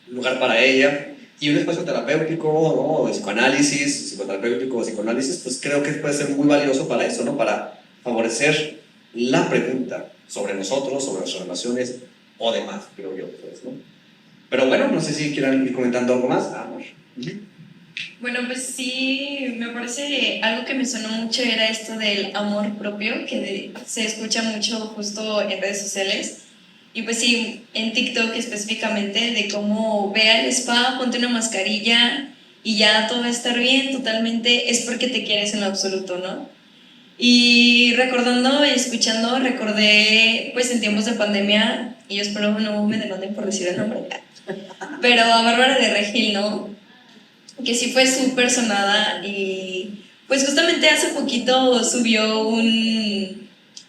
lugar para ella. Y un espacio terapéutico, ¿no? De psicoanálisis, psicoterapéutico o psicoanálisis, pues creo que puede ser muy valioso para eso, ¿no? Para favorecer la pregunta sobre nosotros, sobre nuestras relaciones o demás, creo yo, pues, ¿no? Pero bueno, no sé si quieran ir comentando algo más. Amor. Bueno, pues sí, me parece algo que me sonó mucho era esto del amor propio, que se escucha mucho justo en redes sociales. Y pues sí, en TikTok específicamente, de cómo ve al spa, ponte una mascarilla y ya todo va a estar bien, totalmente, es porque te quieres en lo absoluto, ¿no? Y recordando y escuchando, recordé pues en tiempos de pandemia, y yo espero no me demanden por decir el nombre, pero a Bárbara de Regil, ¿no? Que sí fue súper sonada y pues justamente hace poquito subió un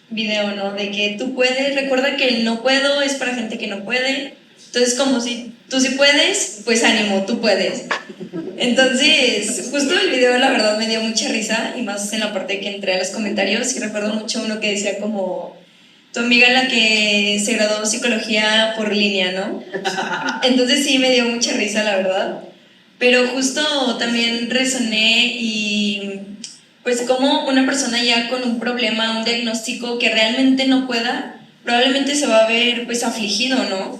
video, ¿no? De que tú puedes, recuerda que el no puedo es para gente que no puede, entonces como si tú sí puedes, pues ánimo, tú puedes. Entonces, justo el video la verdad me dio mucha risa y más en la parte que entré a los comentarios y recuerdo mucho uno que decía como tu amiga en la que se graduó psicología por línea, ¿no? Entonces sí me dio mucha risa la verdad, pero justo también resoné y pues como una persona ya con un problema, un diagnóstico que realmente no pueda, probablemente se va a ver pues afligido, ¿no?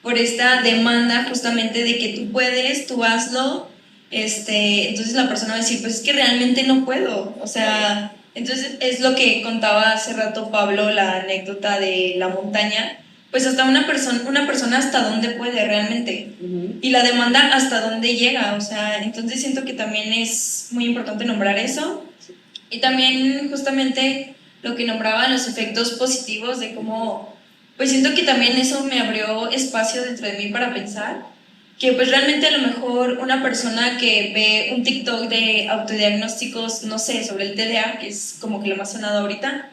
Por esta demanda justamente de que tú puedes, tú hazlo, entonces la persona va a decir, pues es que realmente no puedo, o sea, entonces es lo que contaba hace rato Pablo, la anécdota de la montaña, pues hasta una persona hasta dónde puede realmente, y la demanda hasta dónde llega, o sea, entonces siento que también es muy importante nombrar eso, Y también justamente lo que nombraba los efectos positivos de cómo, pues siento que también eso me abrió espacio dentro de mí para pensar que pues realmente a lo mejor una persona que ve un TikTok de autodiagnósticos, no sé, sobre el TDA, que es como que lo más sonado ahorita,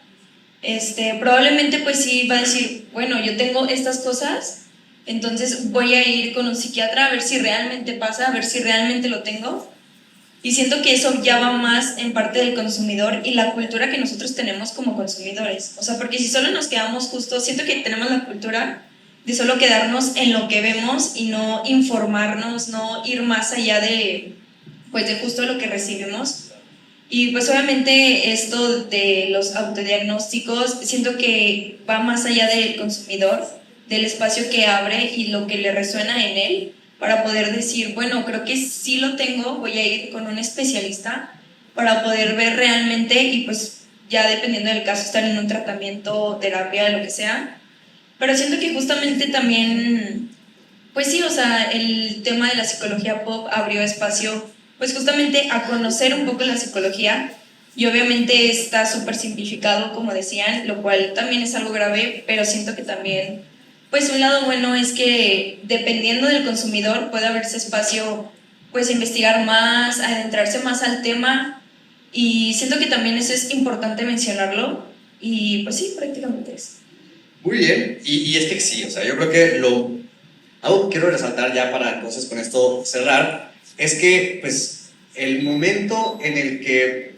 probablemente pues sí va a decir, bueno, yo tengo estas cosas, entonces voy a ir con un psiquiatra a ver si realmente pasa, a ver si realmente lo tengo. Y siento que eso ya va más en parte del consumidor y la cultura que nosotros tenemos como consumidores. O sea, porque si solo nos quedamos justo, siento que tenemos la cultura de solo quedarnos en lo que vemos y no informarnos, no ir más allá de, pues, de justo lo que recibimos. Y pues obviamente esto de los autodiagnósticos siento que va más allá del consumidor, del espacio que abre y lo que le resuena en él, para poder decir, bueno, creo que sí lo tengo, voy a ir con un especialista para poder ver realmente y pues ya dependiendo del caso estar en un tratamiento, terapia, lo que sea. Pero siento que justamente también, pues sí, o sea, el tema de la psicología pop abrió espacio pues justamente a conocer un poco la psicología y obviamente está súper simplificado, como decían, lo cual también es algo grave, pero siento que también, pues un lado bueno es que dependiendo del consumidor puede haberse espacio pues a investigar más, a adentrarse más al tema y siento que también eso es importante mencionarlo y pues sí, prácticamente es. Muy bien, y es que sí, o sea, yo creo que algo que quiero resaltar ya para entonces con esto cerrar, es que pues el momento en el que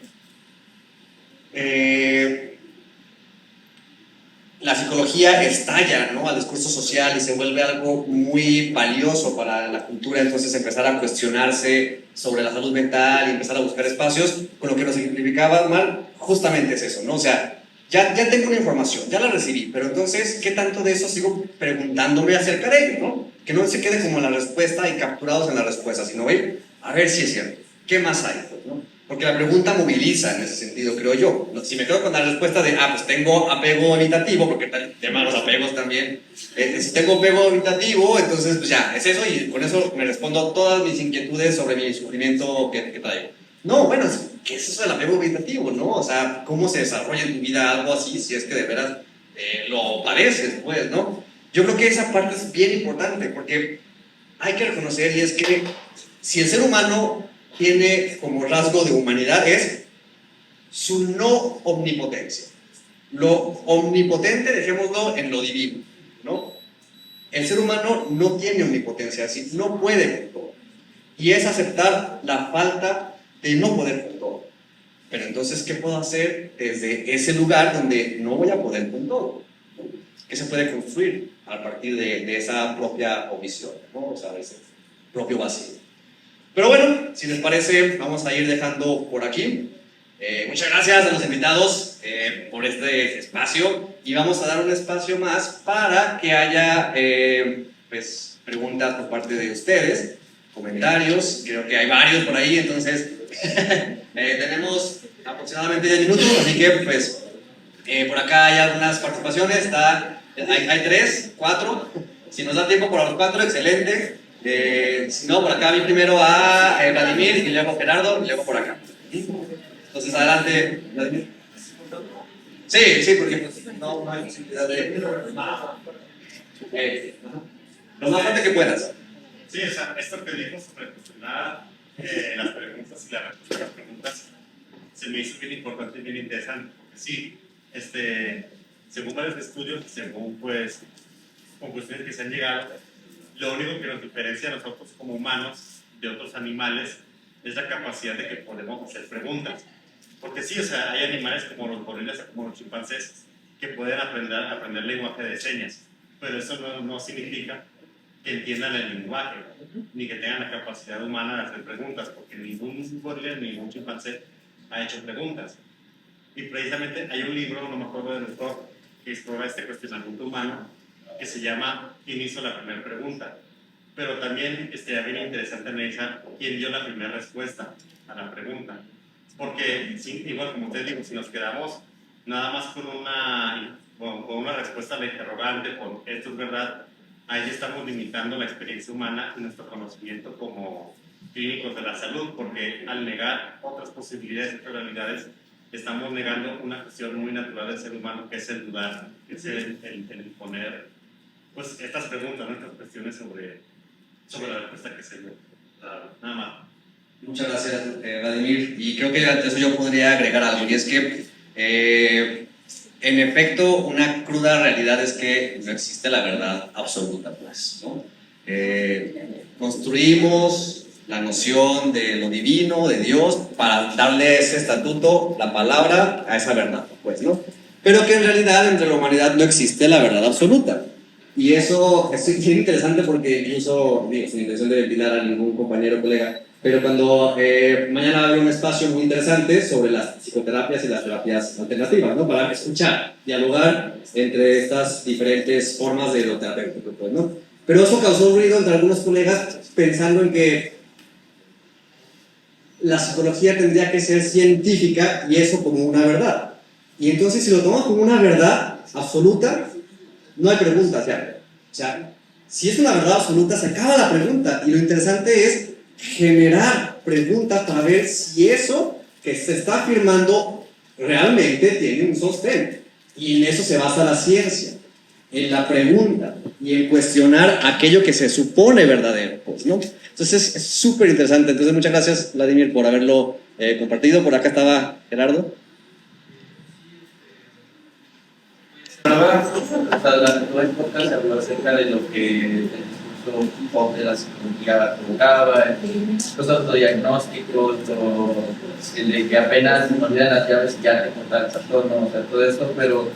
la psicología estalla, ¿no?, al discurso social y se vuelve algo muy valioso para la cultura, entonces empezar a cuestionarse sobre la salud mental y empezar a buscar espacios, con lo que nos simplificaba mal, justamente es eso, ¿no? O sea, ya tengo una información, ya la recibí, pero entonces, ¿qué tanto de eso sigo preguntándome acerca de ello, ¿no? Que no se quede como en la respuesta y capturados en la respuesta, sino a ver si es cierto, ¿qué más hay, pues, ¿no? Porque la pregunta moviliza en ese sentido, creo yo. Si me quedo con la respuesta de, pues tengo apego evitativo, porque está el tema de los apegos también. Si tengo apego evitativo, entonces pues ya, es eso y con eso me respondo todas mis inquietudes sobre mi sufrimiento que traigo. No, bueno, ¿qué es eso del apego evitativo, no? O sea, ¿cómo se desarrolla en tu vida algo así si es que de veras lo padeces, pues, ¿no? Yo creo que esa parte es bien importante porque hay que reconocer, y es que si el ser humano tiene como rasgo de humanidad es su no omnipotencia. Lo omnipotente, dejémoslo en lo divino, ¿no? El ser humano no tiene omnipotencia, así no puede con todo. Y es aceptar la falta de no poder con todo. Pero entonces, ¿qué puedo hacer desde ese lugar donde no voy a poder con todo? ¿Qué se puede construir a partir de esa propia omisión, ¿no? O sea, de ese propio vacío? Pero bueno, si les parece, vamos a ir dejando por aquí. Muchas gracias a los invitados por este espacio y vamos a dar un espacio más para que haya pues, preguntas por parte de ustedes, comentarios, creo que hay varios por ahí, entonces tenemos aproximadamente 10 minutos, así que pues por acá hay algunas participaciones, hay 3, 4, si nos da tiempo por los 4, excelente. Si no, por acá vi primero a Vladimir y luego Gerardo y luego por acá. Entonces, adelante, Vladimir. Sí, porque pues, no hay posibilidad de... lo más fuerte que puedas. Sí, o sea, esto que dijo sobre cuestionar las preguntas y la respuesta a las preguntas se me hizo bien importante y bien interesante, porque sí, según varios estudios, según pues conclusiones que se han llegado, lo único que nos diferencia a nosotros como humanos de otros animales es la capacidad de que podemos hacer preguntas. Porque sí, o sea, hay animales como los gorilas o como los chimpancés que pueden aprender lenguaje de señas, pero eso no significa que entiendan el lenguaje, ni que tengan la capacidad humana de hacer preguntas, porque ningún gorila ni ningún chimpancé ha hecho preguntas. Y precisamente hay un libro, no me acuerdo del autor, que explora este cuestionamiento humano, que se llama ¿Quién hizo la primera pregunta? Pero también estaría bien interesante analizar quién dio la primera respuesta a la pregunta. Porque, igual como ustedes digo, si nos quedamos nada más con una respuesta a la interrogante, con esto es verdad, ahí estamos limitando la experiencia humana y nuestro conocimiento como clínicos de la salud, porque al negar otras posibilidades y otras realidades, estamos negando una cuestión muy natural del ser humano, que es el dudar, que es el poner pues, estas preguntas, ¿no? Estas cuestiones sobre la respuesta que se dio. Nada más. Muchas gracias, Vladimir. Y creo que ante eso yo podría agregar algo, y es que, en efecto, una cruda realidad es que no existe la verdad absoluta, pues, ¿no? Construimos la noción de lo divino, de Dios, para darle ese estatuto, la palabra, a esa verdad, pues, ¿no? Pero que en realidad entre la humanidad no existe la verdad absoluta. Y eso es bien interesante porque incluso, digo, sin intención de ventilar a ningún compañero o colega, pero cuando mañana va a haber un espacio muy interesante sobre las psicoterapias y las terapias alternativas, ¿no? Para escuchar, dialogar entre estas diferentes formas de lo terapéutico, pues, ¿no? Pero eso causó ruido entre algunos colegas pensando en que la psicología tendría que ser científica y eso como una verdad. Y entonces si lo tomamos como una verdad absoluta, no hay preguntas ya. O sea, si es una verdad absoluta, se acaba la pregunta. Y lo interesante es generar preguntas para ver si eso que se está afirmando realmente tiene un sostén. Y en eso se basa la ciencia, en la pregunta y en cuestionar aquello que se supone verdadero, pues, ¿no? Entonces es súper interesante. Entonces muchas gracias, Vladimir, por haberlo compartido. Por acá estaba Gerardo. Durante todo el podcast se habló acerca de lo que el discurso pop de la psicología provocaba, los autodiagnósticos, el de que apenas se olvidan las llaves y ya te contan el trastorno, o sea, todo esto, pero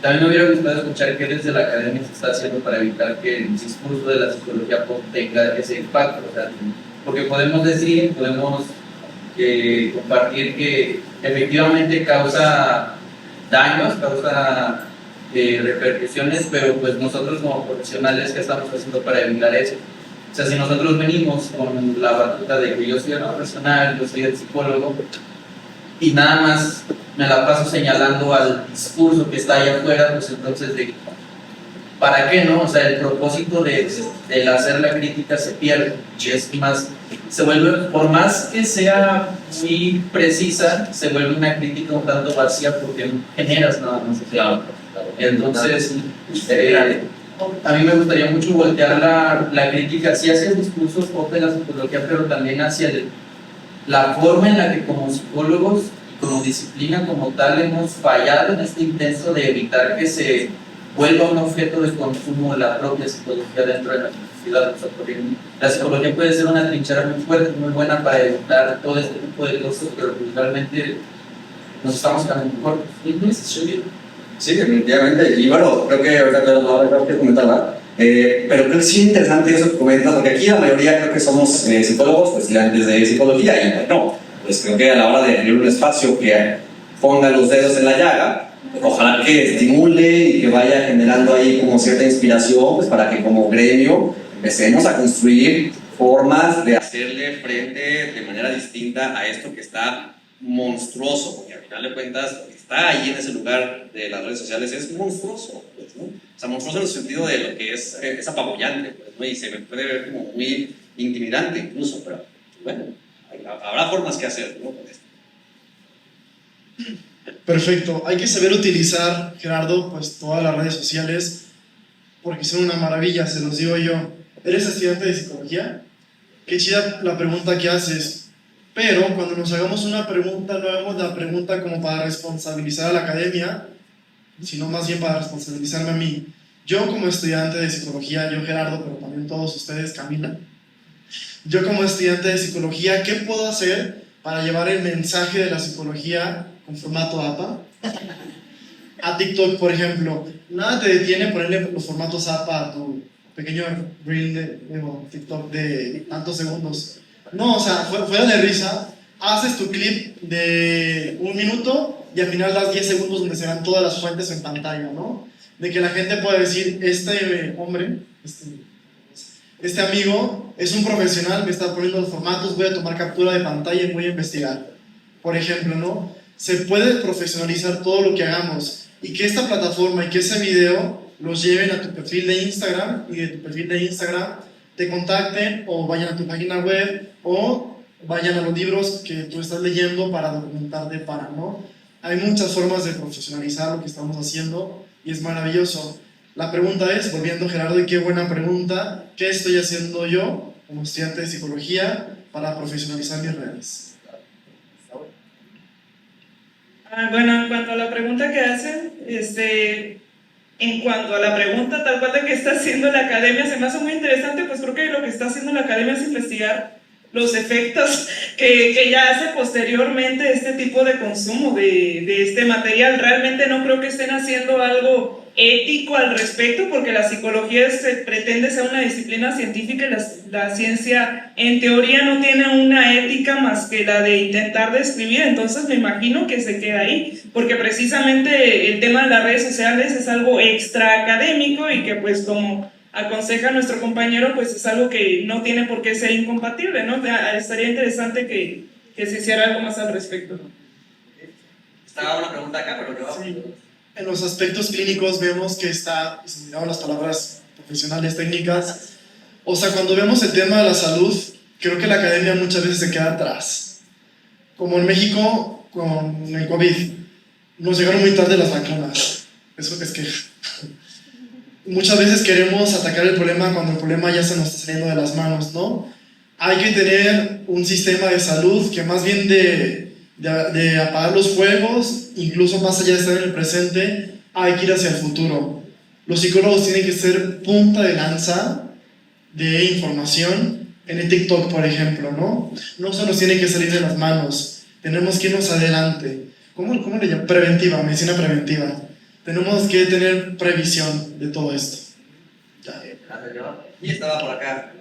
también me hubiera gustado escuchar qué desde la academia se está haciendo para evitar que el discurso de la psicología pop tenga ese impacto, o sea, porque podemos decir, podemos compartir que efectivamente causa daños, causa repercusiones, pero pues nosotros como profesionales, ¿qué estamos haciendo para evitar eso? O sea, si nosotros venimos con la batuta de que yo soy el profesional, yo soy el psicólogo, y nada más me la paso señalando al discurso que está allá afuera, pues entonces, ¿para qué no? O sea, el propósito de hacer la crítica se pierde, y es más, se vuelve, por más que sea muy precisa, se vuelve una crítica un tanto vacía porque no generas nada más. Entonces, a mí me gustaría mucho voltear la crítica sí hacia el discurso pop de la psicología, pero también hacia la forma en la que como psicólogos y como disciplina como tal hemos fallado en este intento de evitar que se vuelva un objeto de consumo la propia psicología dentro de la sociedad. O sea, porque la psicología puede ser una trinchera muy fuerte, muy buena para evitar todo este tipo de cosas, pero principalmente nos estamos quedando cortos. Sí, definitivamente. Y bueno, creo que ahorita creo que comentarla. Pero creo que sí es interesante eso que comentas, porque aquí la mayoría creo que somos psicólogos, pues estudiantes de psicología, y no, pues creo que a la hora de tener un espacio que ponga los dedos en la llaga, ojalá que estimule y que vaya generando ahí como cierta inspiración, pues para que como gremio empecemos a construir formas de hacerle frente de manera distinta a esto que está monstruoso, porque al final de cuentas lo que está ahí en ese lugar de las redes sociales es monstruoso, pues, ¿no? O sea, monstruoso en el sentido de lo que es apabullante, pues, ¿no? Y se me puede ver como muy intimidante incluso, pero bueno, habrá formas que hacer, ¿no? Con esto. Perfecto, hay que saber utilizar, Gerardo, pues todas las redes sociales, porque son una maravilla, se los digo yo. ¿Eres estudiante de psicología? Qué chida la pregunta que haces. Pero cuando nos hagamos una pregunta, no hagamos la pregunta como para responsabilizar a la academia, sino más bien para responsabilizarme a mí. Yo como estudiante de psicología, yo Gerardo, pero también todos ustedes, Camila, yo como estudiante de psicología, ¿qué puedo hacer para llevar el mensaje de la psicología con formato APA a TikTok, por ejemplo? Nada te detiene ponerle los formatos APA a tu pequeño reel de TikTok de tantos segundos. No, o sea, fuera de risa, haces tu clip de 1 minuto y al final das 10 segundos donde se dan todas las fuentes en pantalla, ¿no? De que la gente pueda decir, este hombre, este amigo es un profesional, me está poniendo los formatos, voy a tomar captura de pantalla y voy a investigar. Por ejemplo, ¿no? Se puede profesionalizar todo lo que hagamos y que esta plataforma y que ese video los lleven a tu perfil de Instagram y de tu perfil de Instagram te contacten o vayan a tu página web o vayan a los libros que tú estás leyendo para documentarte para, ¿no? Hay muchas formas de profesionalizar lo que estamos haciendo y es maravilloso. La pregunta es, volviendo Gerardo, y qué buena pregunta, ¿qué estoy haciendo yo como estudiante de psicología para profesionalizar mis redes? Bueno, en cuanto a la pregunta que hacen, en cuanto a la pregunta tal cual de qué está haciendo la academia, se me hace muy interesante, pues creo que lo que está haciendo la academia es investigar los efectos que ya hace posteriormente este tipo de consumo de este material. Realmente no creo que estén haciendo algo ético al respecto, porque la psicología pretende ser una disciplina científica y la ciencia en teoría no tiene una ética más que la de intentar describir. Entonces me imagino que se queda ahí, porque precisamente el tema de las redes sociales es algo extra académico y que, pues, como aconseja nuestro compañero, pues es algo que no tiene por qué ser incompatible, ¿no? Estaría interesante que se hiciera algo más al respecto. Estaba una pregunta acá, pero yo... Sí. En los aspectos clínicos vemos que está, se me olvidaron las palabras profesionales, técnicas. O sea, cuando vemos el tema de la salud, creo que la academia muchas veces se queda atrás. Como en México, con el COVID, nos llegaron muy tarde las vacunas. Eso es que muchas veces queremos atacar el problema cuando el problema ya se nos está saliendo de las manos, ¿no? Hay que tener un sistema de salud que más bien de apagar los fuegos, incluso más allá de estar en el presente, hay que ir hacia el futuro. Los psicólogos tienen que ser punta de lanza de información en el TikTok, por ejemplo, ¿no? No se nos tiene que salir de las manos, tenemos que irnos adelante. ¿Cómo le llaman? Preventiva, medicina preventiva. Tenemos que tener previsión de todo esto. Ya. Y estaba por acá.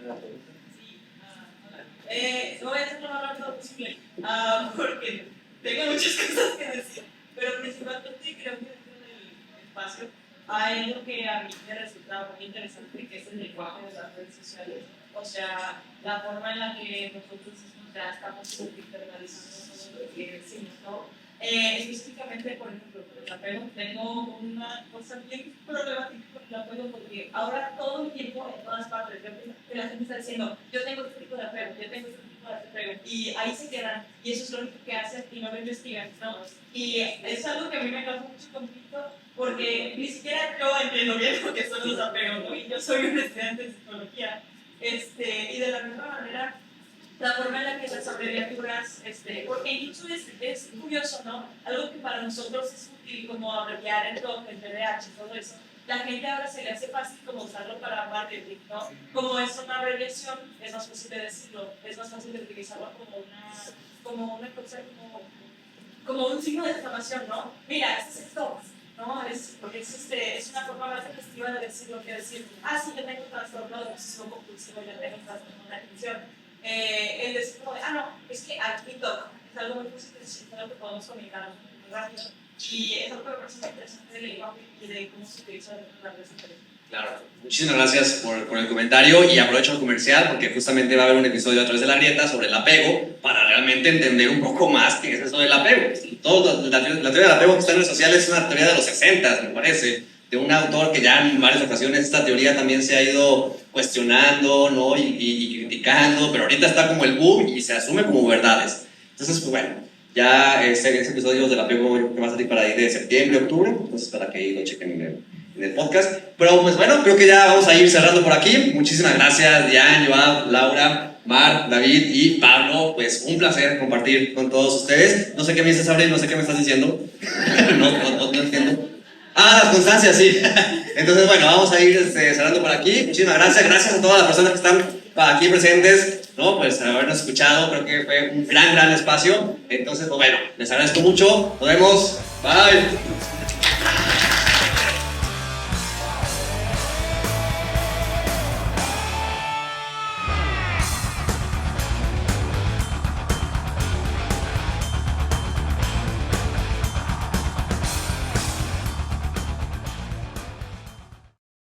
Voy a hacer lo más rápido posible, porque tengo muchas cosas que decir, pero principalmente creo que dentro del espacio hay algo que a mí me resulta muy interesante, que es el lenguaje de las redes sociales. O sea, la forma en la que nosotros ya estamos internalizando todo lo que decimos, ¿no? Específicamente, por ejemplo, con el apego, tengo una cosa bien problemática con el apego, porque ahora todo el tiempo, en todas partes, que la gente está diciendo, yo tengo este tipo de apego, yo tengo este tipo de apego, y ahí se quedan, y eso es lo único que hacen y no lo investigan, ¿no? Y es algo que a mí me causa mucho conflicto, porque ni siquiera yo entiendo bien lo que son los apegos, ¿no? Y yo soy un estudiante de psicología, y de la misma manera, la forma en la que las abreviaturas, porque incluso es curioso, ¿no? Algo que para nosotros es útil, como abreviar el TOC, el TDAH, todo eso, la gente ahora se le hace fácil como usarlo para marketing, ¿no? Como es una abreviación, es más fácil de decirlo, es más fácil de utilizarlo como una cosa, como un signo de exclamación, ¿no? Mira, este es el TOC, ¿no? Porque es una forma más efectiva de decirlo que decir, sí, yo tengo trastorno de obsesivo compulsivo, yo tengo trastorno de atención. El decir como no, es que aquí TikTok es algo muy positivo, es algo que podemos comunicar muy rápido y es algo que me parece muy interesante del lenguaje y de cómo se utiliza las redes sociales. Claro, muchísimas gracias por el comentario y aprovecho el comercial porque justamente va a haber un episodio a través de la grieta sobre el apego para realmente entender un poco más qué es eso del apego. La teoría del apego que está en redes sociales es una teoría de los 60, me parece, de un autor que ya en varias ocasiones esta teoría también se ha ido cuestionando, ¿no? y criticando, pero ahorita está como el boom y se asume como verdades. Entonces, pues bueno, ya ese episodio del apego que va a salir para ahí de septiembre, octubre, entonces para que lo chequen en el podcast. Pero pues bueno, creo que ya vamos a ir cerrando por aquí. Muchísimas gracias, Diane, Joab, Laura, Mar, David y Pablo. Pues un placer compartir con todos ustedes. No sé qué me dices, Abril, no sé qué me estás diciendo. no entiendo. Las constancias, sí. Entonces, bueno, vamos a ir cerrando por aquí. Muchísimas gracias. Gracias a todas las personas que están aquí presentes, ¿no? Pues habernos escuchado. Creo que fue un gran espacio. Entonces, pues bueno, les agradezco mucho. Nos vemos. Bye.